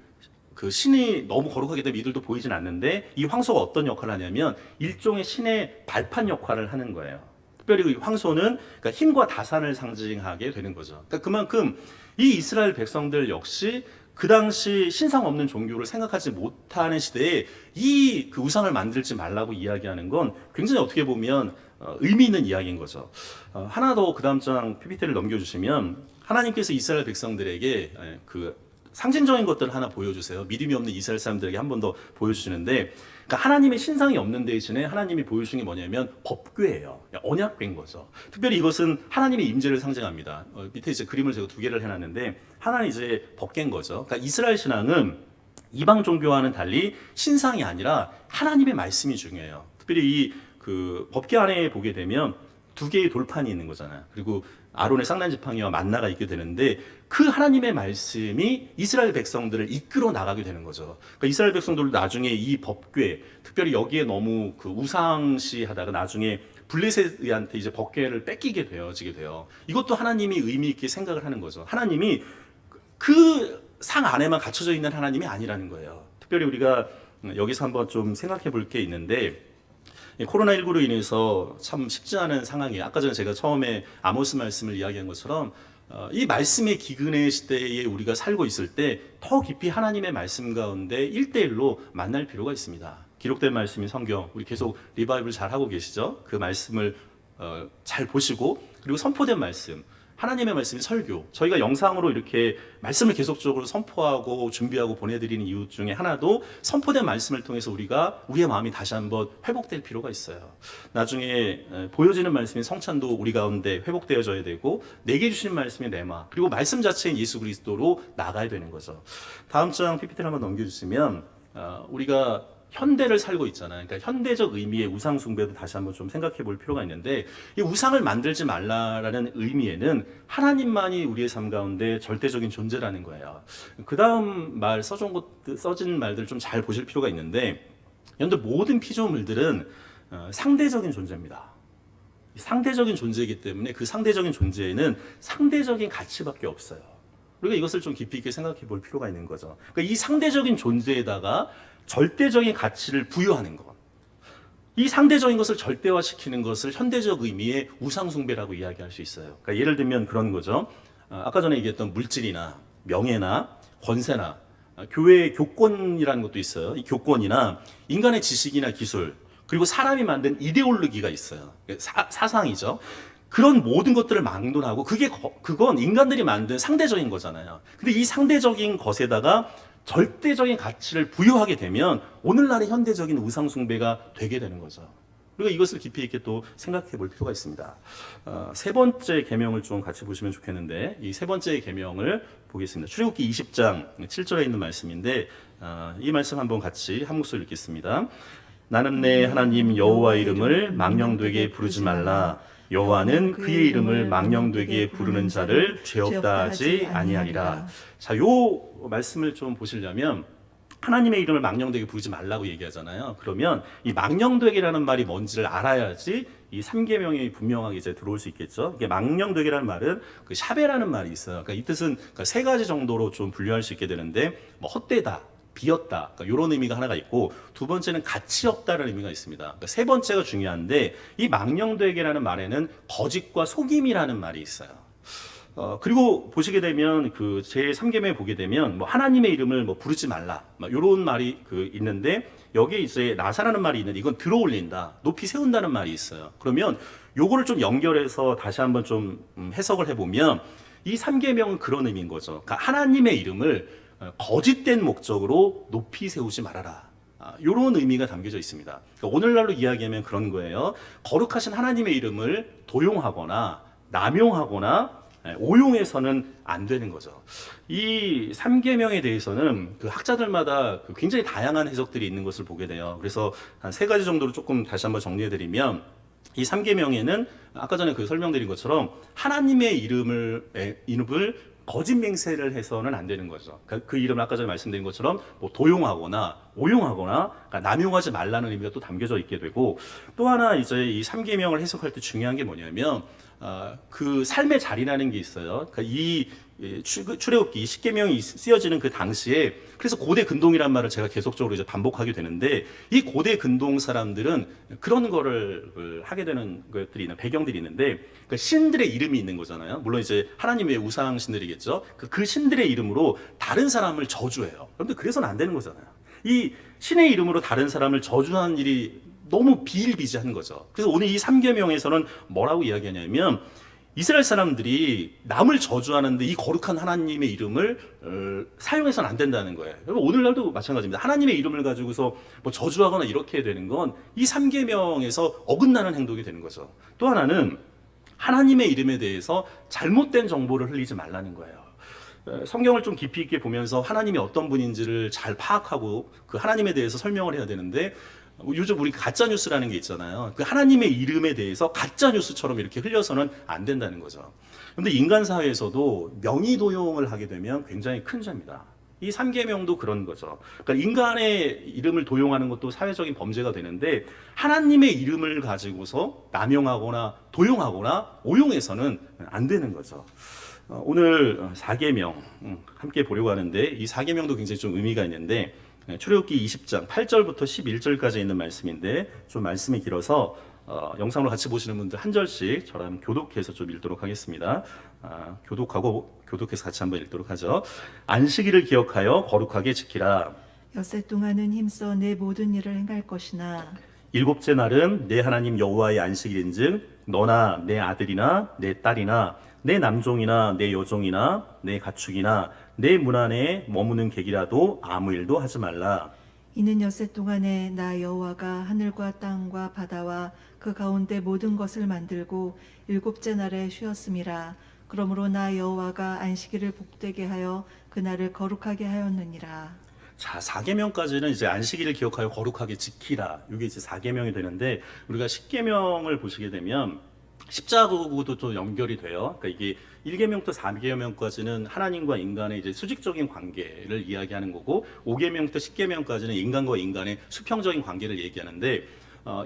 신이 너무 거룩하기 때문에 이들도 보이진 않는데, 이 황소가 어떤 역할을 하냐면 일종의 신의 발판 역할을 하는 거예요. 특별히 이 황소는 그러니까 힘과 다산을 상징하게 되는 거죠. 그러니까 그만큼 이 이스라엘 백성들 역시 그 당시 신상 없는 종교를 생각하지 못하는 시대에 이 그 우상을 만들지 말라고 이야기하는 건 굉장히 어떻게 보면 의미 있는 이야기인 거죠. 하나 더 그 다음 장 PPT를 넘겨주시면, 하나님께서 이스라엘 백성들에게 그 상징적인 것들을 하나 보여주세요. 믿음이 없는 이스라엘 사람들에게 한 번 더 보여주시는데, 그러니까 하나님의 신상이 없는 대신에 하나님이 보여주신 게 뭐냐면 법궤예요. 언약궤인 거죠. 특별히 이것은 하나님의 임재를 상징합니다. 밑에 이제 그림을 제가 2개를 해놨는데, 하나는 이제 법궤인 거죠. 그러니까 이스라엘 신앙은 이방 종교와는 달리 신상이 아니라 하나님의 말씀이 중요해요. 특별히 이 그 법궤 안에 보게 되면 2개의 돌판이 있는 거잖아요. 그리고 아론의 쌍난 지팡이와 만나가 있게 되는데, 그 하나님의 말씀이 이스라엘 백성들을 이끌어 나가게 되는 거죠. 그러니까 이스라엘 백성들도 나중에 이 법궤, 특별히 여기에 너무 그 우상시하다가 나중에 블레셋한테 이제 법궤를 뺏기게 되어지게 돼요. 이것도 하나님이 의미 있게 생각을 하는 거죠. 하나님이 그 상 안에만 갇혀져 있는 하나님이 아니라는 거예요. 특별히 우리가 여기서 한번 좀 생각해 볼 게 있는데, 코로나19로 인해서 참 쉽지 않은 상황이에요. 아까 전에 제가 처음에 아모스 말씀을 이야기한 것처럼 이 말씀의 기근의 시대에 우리가 살고 있을 때 더 깊이 하나님의 말씀 가운데 1대1로 만날 필요가 있습니다. 기록된 말씀인 성경, 우리 계속 리바이블 잘 하고 계시죠? 그 말씀을 잘 보시고, 그리고 선포된 말씀, 하나님의 말씀인 설교, 저희가 영상으로 이렇게 말씀을 계속적으로 선포하고 준비하고 보내드리는 이유 중에 하나도 선포된 말씀을 통해서 우리의 마음이 다시 한번 회복될 필요가 있어요. 나중에 보여지는 말씀인 성찬도 우리 가운데 회복되어져야 되고, 내게 주신 말씀인 레마, 그리고 말씀 자체인 예수 그리스도로 나가야 되는 거죠. 다음 장 PPT를 한번 넘겨주시면, 우리가 현대를 살고 있잖아요. 그러니까 현대적 의미의 우상 숭배도 다시 한번 좀 생각해 볼 필요가 있는데, 이 우상을 만들지 말라라는 의미에는 하나님만이 우리의 삶 가운데 절대적인 존재라는 거예요. 그 다음 써진 말들 좀 잘 보실 필요가 있는데, 여러분들 모든 피조물들은 상대적인 존재입니다. 상대적인 존재이기 때문에 그 상대적인 존재에는 상대적인 가치밖에 없어요. 우리가 이것을 좀 깊이 있게 생각해 볼 필요가 있는 거죠. 그러니까 이 상대적인 존재에다가 절대적인 가치를 부여하는 것, 이 상대적인 것을 절대화시키는 것을 현대적 의미의 우상숭배라고 이야기할 수 있어요. 그러니까 예를 들면 그런 거죠. 아까 전에 얘기했던 물질이나 명예나 권세나 교회의 교권이라는 것도 있어요. 이 교권이나 인간의 지식이나 기술, 그리고 사람이 만든 이데올로기가 있어요. 사상이죠. 그런 모든 것들을 막론하고 그건 인간들이 만든 상대적인 거잖아요. 근데 이 상대적인 것에다가 절대적인 가치를 부여하게 되면 오늘날의 현대적인 우상숭배가 되게 되는 거죠. 그리고 이것을 깊이 있게 또 생각해 볼 필요가 있습니다. 세 번째 계명을 좀 같이 보시면 좋겠는데, 이 세 번째 계명을 보겠습니다. 출애굽기 20장 7절에 있는 말씀인데, 이 말씀 한번 같이 한 목소리 읽겠습니다. 나는 내 하나님 여호와 이름을 망령되게 부르지 말라. 여호와는 그의 이름을 망령되게 부르는 자를 죄 없다 하지 아니하리라. 자, 요 말씀을 좀 보시려면 하나님의 이름을 망령되게 부르지 말라고 얘기하잖아요. 그러면 이 망령되게라는 말이 뭔지를 알아야지 이 3계명이 분명하게 이제 들어올 수 있겠죠. 이게 망령되게라는 말은 그 샤베라는 말이 있어요. 그러니까 이 뜻은 세 가지 정도로 좀 분류할 수 있게 되는데, 뭐 헛되다, 비었다, 그러니까 이런 의미가 하나가 있고, 두 번째는 가치 없다는 의미가 있습니다. 그러니까 세 번째가 중요한데, 이 망령되게라는 말에는 거짓과 속임이라는 말이 있어요. 그리고 보시게 되면 그 제 3계명에 보게 되면 뭐 하나님의 이름을 뭐 부르지 말라, 이런 말이 있는데, 여기에 이제 나사라는 말이 있는데, 이건 들어올린다, 높이 세운다는 말이 있어요. 그러면 요거를 좀 연결해서 다시 한번 좀 해석을 해보면, 이 3계명은 그런 의미인 거죠. 그러니까 하나님의 이름을 거짓된 목적으로 높이 세우지 말아라, 이런 의미가 담겨져 있습니다. 그러니까 오늘날로 이야기하면 그런 거예요. 거룩하신 하나님의 이름을 도용하거나 남용하거나 오용해서는 안 되는 거죠. 이 3계명에 대해서는 그 학자들마다 굉장히 다양한 해석들이 있는 것을 보게 돼요. 그래서 한 세 가지 정도로 조금 다시 한번 정리해드리면, 이 3계명에는 아까 전에 설명드린 것처럼 하나님의 이름을 거짓 맹세를 해서는 안 되는 거죠. 그 이름을 아까 전에 말씀드린 것처럼 뭐 도용하거나 오용하거나, 그러니까 남용하지 말라는 의미가 또 담겨져 있게 되고, 또 하나 이제 이 3계명을 해석할 때 중요한 게 뭐냐면, 그 삶의 자리라는 게 있어요. 그러니까 이 출애굽기 10계명이 쓰여지는 그 당시에, 그래서 고대 근동이란 말을 제가 계속적으로 이제 반복하게 되는데, 이 고대 근동 사람들은 그런 거를 하게 되는 것들이 있는 배경들이 있는데, 그러니까 신들의 이름이 있는 거잖아요. 물론 이제 하나님의 우상 신들이겠죠. 그 신들의 이름으로 다른 사람을 저주해요. 그런데 그래서는 안 되는 거잖아요. 이 신의 이름으로 다른 사람을 저주하는 일이 너무 비일비재한 거죠. 그래서 오늘 이 3계명에서는 뭐라고 이야기하냐면, 이스라엘 사람들이 남을 저주하는데 이 거룩한 하나님의 이름을 사용해서는 안 된다는 거예요. 여러분, 오늘날도 마찬가지입니다. 하나님의 이름을 가지고서 뭐 저주하거나 이렇게 되는 건 이 3계명에서 어긋나는 행동이 되는 거죠. 또 하나는 하나님의 이름에 대해서 잘못된 정보를 흘리지 말라는 거예요. 성경을 좀 깊이 있게 보면서 하나님이 어떤 분인지를 잘 파악하고 그 하나님에 대해서 설명을 해야 되는데, 요즘 우리 가짜뉴스라는 게 있잖아요. 그 하나님의 이름에 대해서 가짜뉴스처럼 이렇게 흘려서는 안 된다는 거죠. 그런데 인간 사회에서도 명의 도용을 하게 되면 굉장히 큰 죄입니다. 이 3계명도 그런 거죠. 그러니까 인간의 이름을 도용하는 것도 사회적인 범죄가 되는데, 하나님의 이름을 가지고서 남용하거나 도용하거나 오용해서는 안 되는 거죠. 오늘 4계명 함께 보려고 하는데, 이 4계명도 굉장히 좀 의미가 있는데, 출애굽기 20장 8절부터 11절까지 있는 말씀인데, 좀 말씀이 길어서 영상으로 같이 보시는 분들 한 절씩 저랑 교독해서 좀 읽도록 하겠습니다. 교독해서 같이 한번 읽도록 하죠. 안식일을 기억하여 거룩하게 지키라. 엿새 동안은 힘써 내 모든 일을 행할 것이나 일곱째 날은 내 하나님 여호와의 안식일인즉 너나 내 아들이나 내 딸이나 내 남종이나 내 여종이나 내 가축이나 내 문 안에 머무는 객이라도 아무 일도 하지 말라. 이는 엿새 동안에 나 여호와가 하늘과 땅과 바다와 그 가운데 모든 것을 만들고 일곱째 날에 쉬었음이라. 그러므로 나 여호와가 안식일을 복되게 하여 그날을 거룩하게 하였느니라. 자, 4계명까지는 이제 안식일을 기억하여 거룩하게 지키라. 이게 이제 4계명이 되는데 우리가 10계명을 보시게 되면 십자가하고도 또 연결이 돼요. 그러니까 이게 1계명부터 4계명까지는 하나님과 인간의 이제 수직적인 관계를 이야기하는 거고 5계명부터 10계명까지는 인간과 인간의 수평적인 관계를 얘기하는데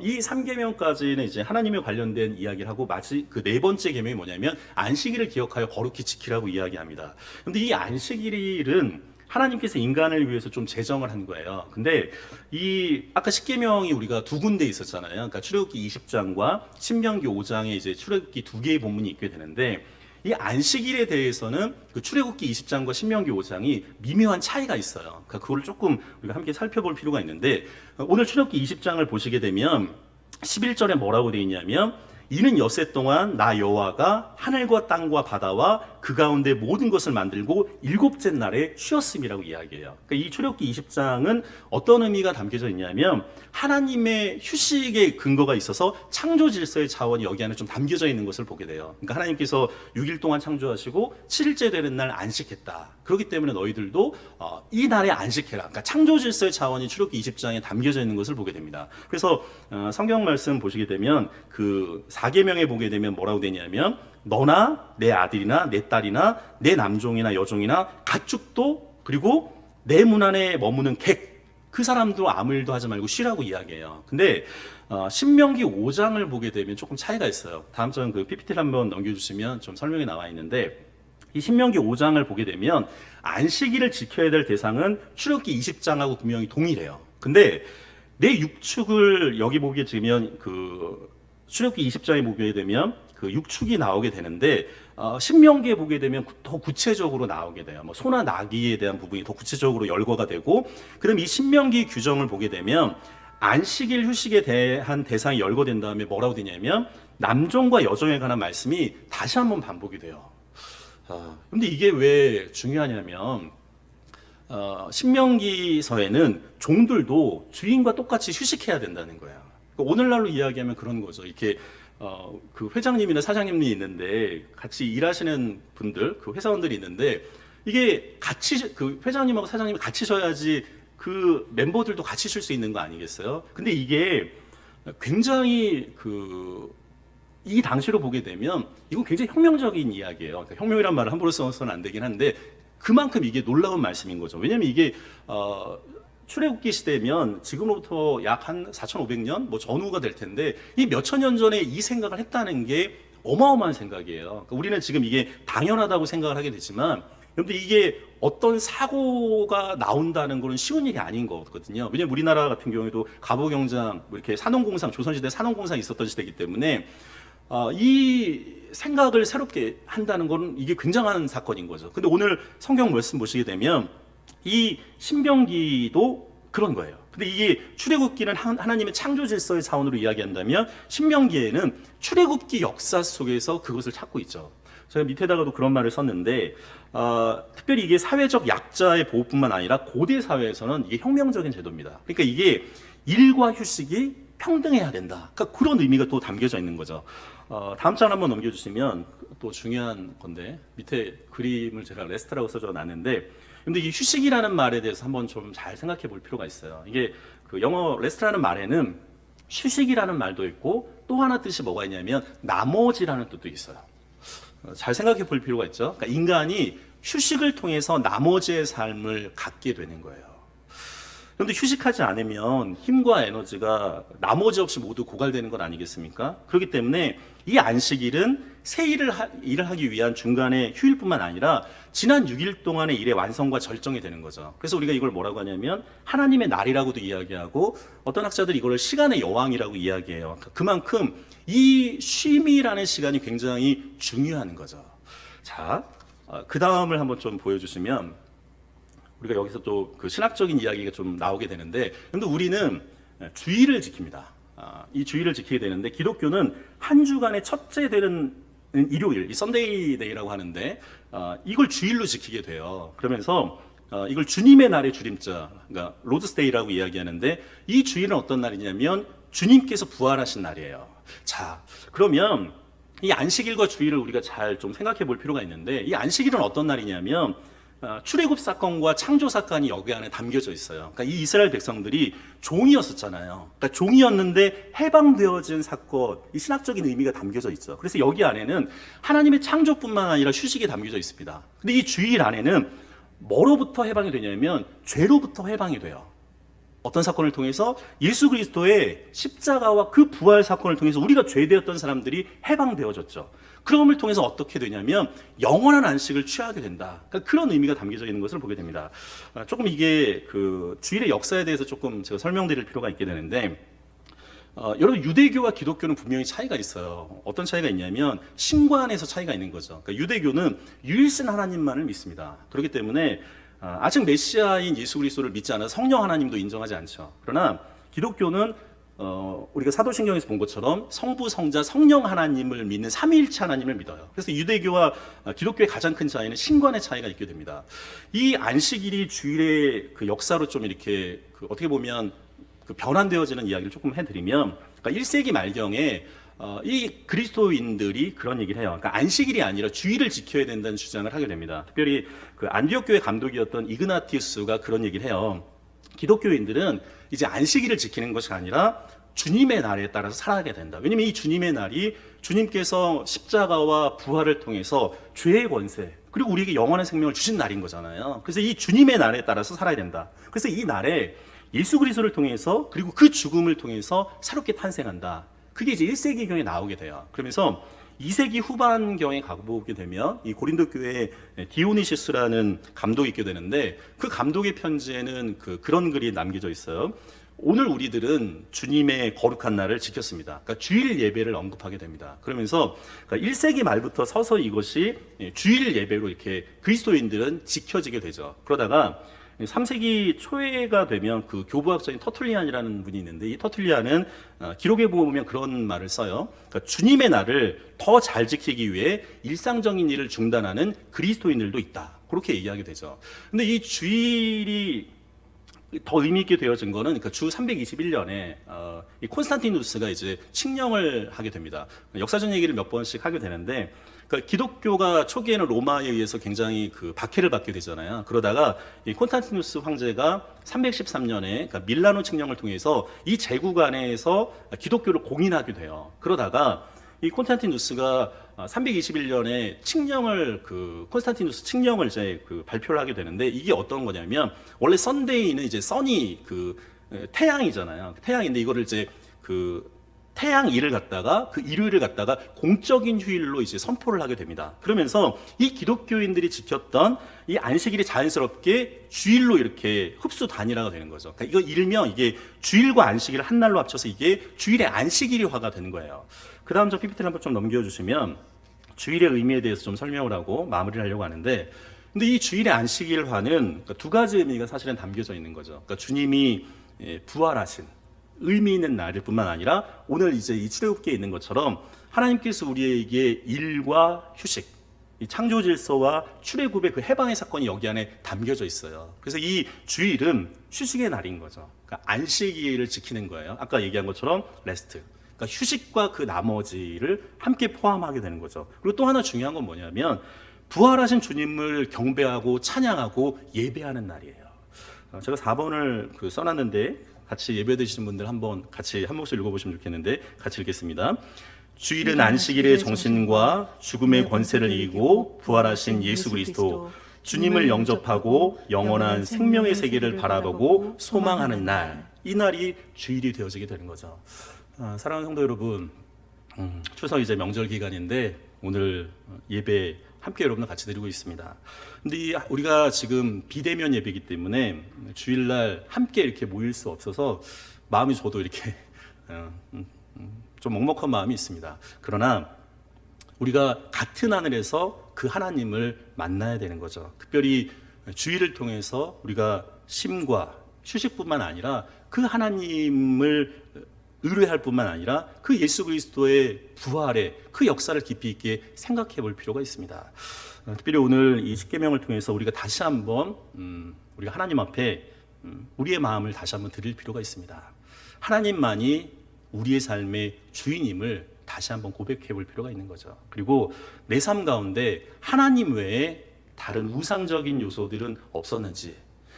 이 3계명까지는 이제 하나님에 관련된 이야기를 하고 마치 그 네 번째 계명이 뭐냐면 안식일을 기억하여 거룩히 지키라고 이야기합니다. 근데 이 안식일은 하나님께서 인간을 위해서 좀 제정을 한 거예요. 근데 이 아까 십계명이 우리가 두 군데 있었잖아요. 그러니까 출애굽기 20장과 신명기 5장에 이제 출애굽기 두 개의 본문이 있게 되는데 이 안식일에 대해서는 그 출애굽기 20장과 신명기 5장이 미묘한 차이가 있어요. 그러니까 그걸 조금 우리가 함께 살펴볼 필요가 있는데 오늘 출애굽기 20장을 보시게 되면 11절에 뭐라고 되어 있냐면 이는 엿새 동안 나 여호와가 하늘과 땅과 바다와 그 가운데 모든 것을 만들고 일곱째 날에 쉬었음이라고 이야기해요. 그러니까 이 출애굽기 20장은 어떤 의미가 담겨져 있냐면 하나님의 휴식의 근거가 있어서 창조 질서의 자원이 여기 안에 좀 담겨져 있는 것을 보게 돼요. 그러니까 하나님께서 6일 동안 창조하시고 7일째 되는 날 안식했다. 그렇기 때문에 너희들도 이 날에 안식해라. 그러니까 창조 질서의 자원이 출애굽기 20장에 담겨져 있는 것을 보게 됩니다. 그래서 성경 말씀 보시게 되면 그 4계명에 보게 되면 뭐라고 되냐면 너나 내 아들이나 내 딸이나 내 남종이나 여종이나 가축도 그리고 내 문 안에 머무는 객 그 사람도 아무 일도 하지 말고 쉬라고 이야기해요. 근데 신명기 5장을 보게 되면 조금 차이가 있어요. 다음 장 그 PPT를 한번 넘겨주시면 좀 설명이 나와 있는데 이 신명기 5장을 보게 되면 안식일을 지켜야 될 대상은 출애굽기 20장하고 분명히 동일해요. 근데 내 육축을 여기 보게 되면 그 출애굽기 20장에 보게 되면 그 육축이 나오게 되는데 신명기에 보게 되면 더 구체적으로 나오게 돼요. 뭐 소나 나귀에 대한 부분이 더 구체적으로 열거가 되고, 그럼 이 신명기 규정을 보게 되면 안식일 휴식에 대한 대상이 열거된 다음에 뭐라고 되냐면 남종과 여종에 관한 말씀이 다시 한번 반복이 돼요. 근데 이게 왜 중요하냐면 신명기서에는 종들도 주인과 똑같이 휴식해야 된다는 거예요. 오늘날로 이야기하면 그런 거죠. 이렇게 그 회장님이나 사장님이 있는데 같이 일하시는 분들, 그 회사원들이 있는데 이게 같이 그 회장님하고 사장님이 같이 쉬어야지 그 멤버들도 같이 쉴 수 있는 거 아니겠어요? 근데 이게 굉장히 이 당시로 보게 되면 이건 굉장히 혁명적인 이야기예요. 그러니까 혁명이란 말을 함부로 써서는 안 되긴 한데 그만큼 이게 놀라운 말씀인 거죠. 왜냐하면 이게 출애굽기 시대면 지금으로부터 약 한 4,500년 뭐 전후가 될 텐데 이 몇천 년 전에 이 생각을 했다는 게 어마어마한 생각이에요. 그러니까 우리는 지금 이게 당연하다고 생각을 하게 되지만 여러분들 이게 어떤 사고가 나온다는 거는 쉬운 일이 아닌 거거든요. 왜냐면 우리나라 같은 경우에도 갑오경장, 뭐 이렇게 산업공상, 조선시대 산업공상이 있었던 시대이기 때문에 이 생각을 새롭게 한다는 건 이게 굉장한 사건인 거죠. 근데 오늘 성경 말씀 보시게 되면 이 신명기도 그런 거예요. 근데 이게 출애굽기는 하나님의 창조 질서의 자원으로 이야기한다면 신명기에는 출애굽기 역사 속에서 그것을 찾고 있죠. 제가 밑에다가도 그런 말을 썼는데 특별히 이게 사회적 약자의 보호뿐만 아니라 고대 사회에서는 이게 혁명적인 제도입니다. 그러니까 이게 일과 휴식이 평등해야 된다. 그러니까 그런 의미가 또 담겨져 있는 거죠. 다음 장 한번 넘겨주시면 또 중요한 건데 밑에 그림을 제가 레스트라고 써줘놨는데 근데 이 휴식이라는 말에 대해서 한번 좀 잘 생각해 볼 필요가 있어요. 이게 그 영어 레스트라는 말에는 휴식이라는 말도 있고 또 하나 뜻이 뭐가 있냐면 나머지라는 뜻도 있어요. 잘 생각해 볼 필요가 있죠. 그러니까 인간이 휴식을 통해서 나머지의 삶을 갖게 되는 거예요. 그런데 휴식하지 않으면 힘과 에너지가 나머지 없이 모두 고갈되는 건 아니겠습니까? 그렇기 때문에 이 안식일은 새 일을 하기 위한 중간에 휴일뿐만 아니라 지난 6일 동안의 일의 완성과 절정이 되는 거죠. 그래서 우리가 이걸 뭐라고 하냐면 하나님의 날이라고도 이야기하고 어떤 학자들이 이걸 시간의 여왕이라고 이야기해요. 그만큼 이 쉼이라는 시간이 굉장히 중요한 거죠. 자, 그 다음을 한번 좀 보여주시면 우리가 여기서 또 그 신학적인 이야기가 좀 나오게 되는데, 근데 우리는 주일을 지킵니다. 이 주일을 지키게 되는데, 기독교는 한 주간의 첫째 되는 일요일, 이 썬데이 데이라고 하는데, 이걸 주일로 지키게 돼요. 그러면서 이걸 주님의 날의 주림자, 그러니까 로드스데이라고 이야기하는데, 이 주일은 어떤 날이냐면 주님께서 부활하신 날이에요. 자, 그러면 이 안식일과 주일을 우리가 잘 좀 생각해 볼 필요가 있는데, 이 안식일은 어떤 날이냐면 출애굽 사건과 창조 사건이 여기 안에 담겨져 있어요. 그러니까 이 이스라엘 백성들이 종이었었잖아요. 그러니까 종이었는데 해방되어진 사건, 이 신학적인 의미가 담겨져 있죠. 그래서 여기 안에는 하나님의 창조뿐만 아니라 휴식이 담겨져 있습니다. 근데 이 주일 안에는 뭐로부터 해방이 되냐면 죄로부터 해방이 돼요. 어떤 사건을 통해서? 예수 그리스도의 십자가와 그 부활 사건을 통해서 우리가 죄되었던 사람들이 해방되어졌죠. 그럼을 통해서 어떻게 되냐면 영원한 안식을 취하게 된다. 그러니까 그런 의미가 담겨져 있는 것을 보게 됩니다. 조금 이게 그 주일의 역사에 대해서 조금 제가 설명드릴 필요가 있게 되는데, 여러분, 유대교와 기독교는 분명히 차이가 있어요. 어떤 차이가 있냐면 신관에서 차이가 있는 거죠. 그러니까 유대교는 유일신 하나님만을 믿습니다. 그렇기 때문에 아직 메시아인 예수 그리스도를 믿지 않아 성령 하나님도 인정하지 않죠. 그러나 기독교는 우리가 사도신경에서 본 것처럼 성부, 성자, 성령 하나님을 믿는 삼위일체 하나님을 믿어요. 그래서 유대교와 기독교의 가장 큰 차이는 신관의 차이가 있게 됩니다. 이 안식일이 주일의 그 역사로 좀 이렇게 어떻게 보면 그 변환되어지는 이야기를 조금 해드리면, 그러니까 1세기 말경에 이 그리스도인들이 그런 얘기를 해요. 그러니까 안식일이 아니라 주일을 지켜야 된다는 주장을 하게 됩니다. 특별히 그 안디옥 교회 감독이었던 이그나티우스가 그런 얘기를 해요. 기독교인들은 이제 안식일을 지키는 것이 아니라 주님의 날에 따라서 살아가게 된다. 왜냐하면 이 주님의 날이 주님께서 십자가와 부활을 통해서 죄의 권세, 그리고 우리에게 영원한 생명을 주신 날인 거잖아요. 그래서 이 주님의 날에 따라서 살아야 된다. 그래서 이 날에 예수 그리스도를 통해서, 그리고 그 죽음을 통해서 새롭게 탄생한다. 그게 이제 1세기경에 나오게 돼요. 그러면서 2세기 후반경에 가보게 되면 이 고린도 교회에 디오니시스라는 감독이 있게 되는데, 그 감독의 편지에는 그런 글이 남겨져 있어요. 오늘 우리들은 주님의 거룩한 날을 지켰습니다. 그러니까 주일 예배를 언급하게 됩니다. 그러면서 그러니까 1세기 말부터 서서 이것이 주일 예배로 이렇게 그리스도인들은 지켜지게 되죠. 그러다가 3세기 초에가 되면 그 교부학자인 터툴리안이라는 분이 있는데, 이 터툴리안은 기록에 보면 그런 말을 써요. 그러니까 주님의 날을 더 잘 지키기 위해 일상적인 일을 중단하는 그리스도인들도 있다. 그렇게 얘기하게 되죠. 근데 이 주일이 더 의미 있게 되어진 거는, 그러니까 주 321년에 이 콘스탄티누스가 이제 칙령을 하게 됩니다. 역사적 얘기를 몇 번씩 하게 되는데, 그러니까 기독교가 초기에는 로마에 의해서 굉장히 그 박해를 받게 되잖아요. 그러다가 이 콘스탄티누스 황제가 313년에 그러니까 밀라노 칙령을 통해서 이 제국 안에서 기독교를 공인하게 돼요. 그러다가 이 콘스탄티누스가 321년에 칙령을 콘스탄티누스 칙령을 이제 발표를 하게 되는데, 이게 어떤 거냐면, 원래 선데이는 이제 선이 태양이잖아요. 태양인데 이거를 이제 태양일을 갖다가 일요일을 갖다가 공적인 휴일로 이제 선포를 하게 됩니다. 그러면서 이 기독교인들이 지켰던 이 안식일이 자연스럽게 주일로 이렇게 흡수 단일화가 되는 거죠. 그러니까 이거 일명 이게 주일과 안식일을 한 날로 합쳐서 이게 주일의 안식일화가 되는 거예요. 그 다음 저 PPT를 한번 좀 넘겨주시면 주일의 의미에 대해서 좀 설명을 하고 마무리를 하려고 하는데, 근데 이 주일의 안식일화는 그러니까 두 가지 의미가 사실은 담겨져 있는 거죠. 그러니까 주님이 부활하신 의미 있는 날일 뿐만 아니라 오늘 이제 이 출애굽기에 있는 것처럼 하나님께서 우리에게 일과 휴식, 이 창조 질서와 출애굽의 그 해방의 사건이 여기 안에 담겨져 있어요. 그래서 이 주일은 휴식의 날인 거죠. 그러니까 안식일을 지키는 거예요. 아까 얘기한 것처럼 레스트. 그러니까 휴식과 그 나머지를 함께 포함하게 되는 거죠. 그리고 또 하나 중요한 건 뭐냐면 부활하신 주님을 경배하고 찬양하고 예배하는 날이에요. 제가 4번을 써놨는데 같이 예배 드시는 분들 한번 같이 한 목소리 읽어보시면 좋겠는데, 같이 읽겠습니다. 주일은 안식일의 정신과 죽음의 권세를 이기고 부활하신 예수 그리스도, 주님을 영접하고 영원한 생명의 세계를 바라보고 소망하는 날, 이 날이 주일이 되어지게 되는 거죠. 사랑하는 성도 여러분, 추석 이제 명절 기간인데 오늘 예배 함께 여러분과 같이 드리고 있습니다. 근데 우리가 지금 비대면 예배이기 때문에 주일날 함께 이렇게 모일 수 없어서 마음이 저도 이렇게 좀 먹먹한 마음이 있습니다. 그러나 우리가 같은 하늘에서 그 하나님을 만나야 되는 거죠. 특별히 주의를 통해서 우리가 쉼과 휴식뿐만 아니라 그 하나님을 의뢰할 뿐만 아니라 그 예수 그리스도의 부활의 그 역사를 깊이 있게 생각해 볼 필요가 있습니다. 특별히 오늘 이 십계명을 통해서 우리가 다시 한번 우리가 하나님 앞에 우리의 마음을 다시 한번 드릴 필요가 있습니다. 하나님만이 우리의 삶의 주인임을 다시 한번 고백해 볼 필요가 있는 거죠. 그리고 내 삶 가운데 하나님 외에 다른 우상적인 요소들은 없었는지,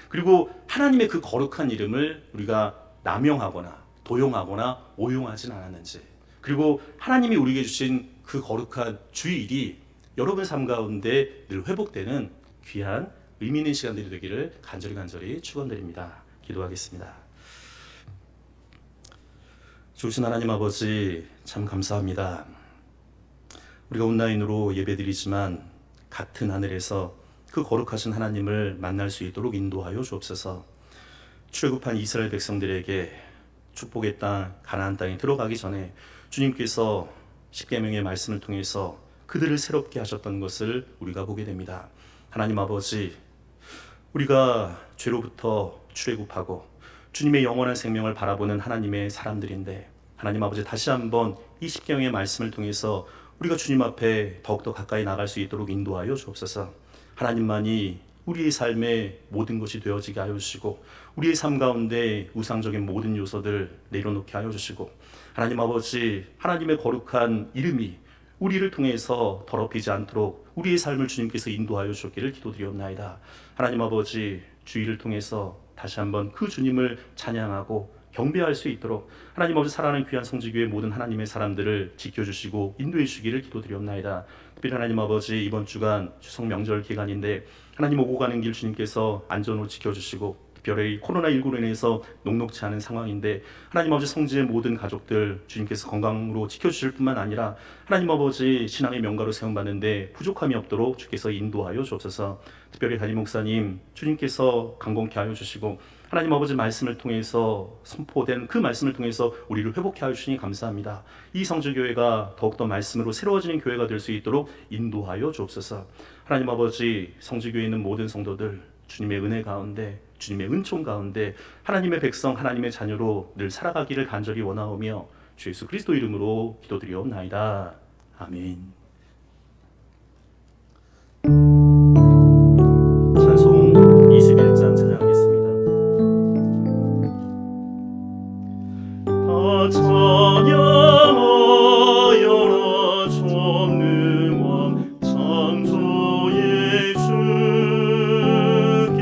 그리고 하나님의 그 거룩한 이름을 우리가 남용하거나 도용하거나 오용하진 않았는지, 그리고 하나님이 우리에게 주신 그 거룩한 주일이 여러분 삶 가운데 늘 회복되는 귀한 의미 있는 시간들이 되기를 간절히 축원드립니다. 기도하겠습니다. 좋으신 하나님 아버지, 참 감사합니다. 우리가 온라인으로 예배드리지만 같은 하늘에서 그 거룩하신 하나님을 만날 수 있도록 인도하여 주옵소서. 출애굽한 이스라엘 백성들에게 축복의 땅 가나안 땅에 들어가기 전에 주님께서 십계명의 말씀을 통해서 그들을 새롭게 하셨던 것을 우리가 보게 됩니다. 하나님 아버지, 우리가 죄로부터 출애굽하고 주님의 영원한 생명을 바라보는 하나님의 사람들인데, 하나님 아버지, 다시 한번 이 십계명의 말씀을 통해서 우리가 주님 앞에 더욱더 가까이 나갈 수 있도록 인도하여 주옵소서. 하나님만이 우리의 삶의 모든 것이 되어지게 하여 주시고, 우리의 삶 가운데 우상적인 모든 요소들 내려놓게 하여 주시고, 하나님 아버지, 하나님의 거룩한 이름이 우리를 통해서 더럽히지 않도록 우리의 삶을 주님께서 인도하여 주셨기를 기도드리옵나이다. 하나님 아버지, 주의를 통해서 다시 한번 그 주님을 찬양하고 경배할 수 있도록 하나님 아버지, 사랑하는 귀한 성지교회 모든 하나님의 사람들을 지켜주시고 인도해 주시기를 기도드리옵나이다. 특별히 하나님 아버지, 이번 주간 추석 명절 기간인데 하나님 오고 가는 길 주님께서 안전으로 지켜주시고, 특별히 코로나19로 인해서 녹록지 않은 상황인데 하나님 아버지, 성지의 모든 가족들 주님께서 건강으로 지켜주실 뿐만 아니라 하나님 아버지, 신앙의 명가로 세움받는데 부족함이 없도록 주께서 인도하여 주옵소서. 특별히 담임 목사님 주님께서 강건케 하여 주시고, 하나님 아버지 말씀을 통해서 선포된 그 말씀을 통해서 우리를 회복케 하여 주시니 감사합니다. 이 성주교회가 더욱더 말씀으로 새로워지는 교회가 될 수 있도록 인도하여 주옵소서. 하나님 아버지, 성주교회에 있는 모든 성도들 주님의 은혜 가운데, 주님의 은총 가운데 하나님의 백성, 하나님의 자녀로 늘 살아가기를 간절히 원하오며 주 예수 그리스도 이름으로 기도드리옵나이다. 아멘. 찬송 21장 찬양하겠습니다. 다 찬양하여라 전능왕 창조의 주께,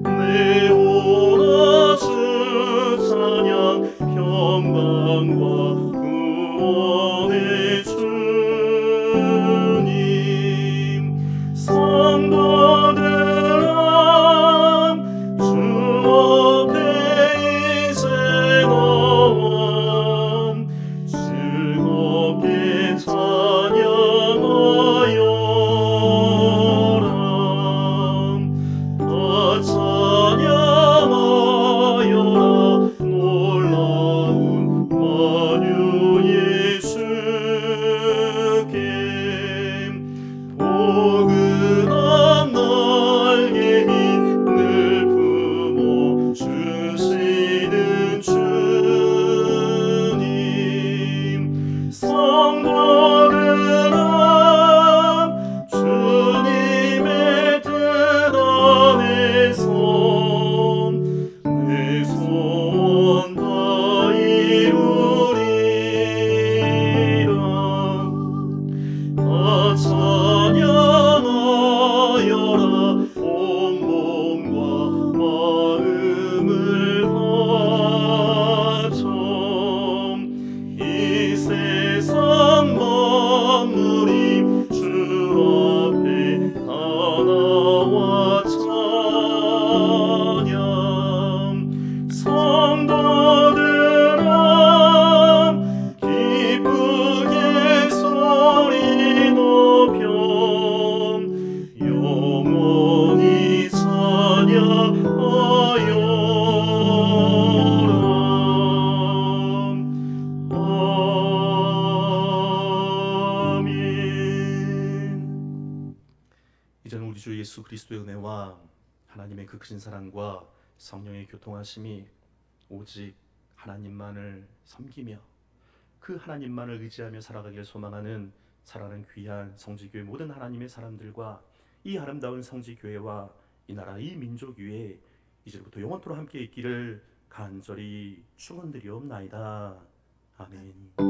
내 오라 주 찬양 평강과 구원의 주님. 성도들아 주 앞에 이제 나와 즐겁게 찬양하여라. 다 찬양하여라 놀라운 만유의 주께. 포근한 날개 힘을 품어 주시는 주님. 성도들아 주님의 뜻 안에서 내 소원 다 이루리라. 다 찬양하여라 이제는 우리 주 예수 그리스도의 은혜와 하나님의 그 크신 사랑과 성령의 교통하심이 오직 하나님만을 섬기며 그 하나님만을 의지하며 살아가길 소망하는 사랑하는 귀한 성지교회 모든 하나님의 사람들과 이 아름다운 성지교회와 이 나라 이 민족 위에 이제부터 영원토록 함께 있기를 간절히 축원드리옵나이다. 아멘.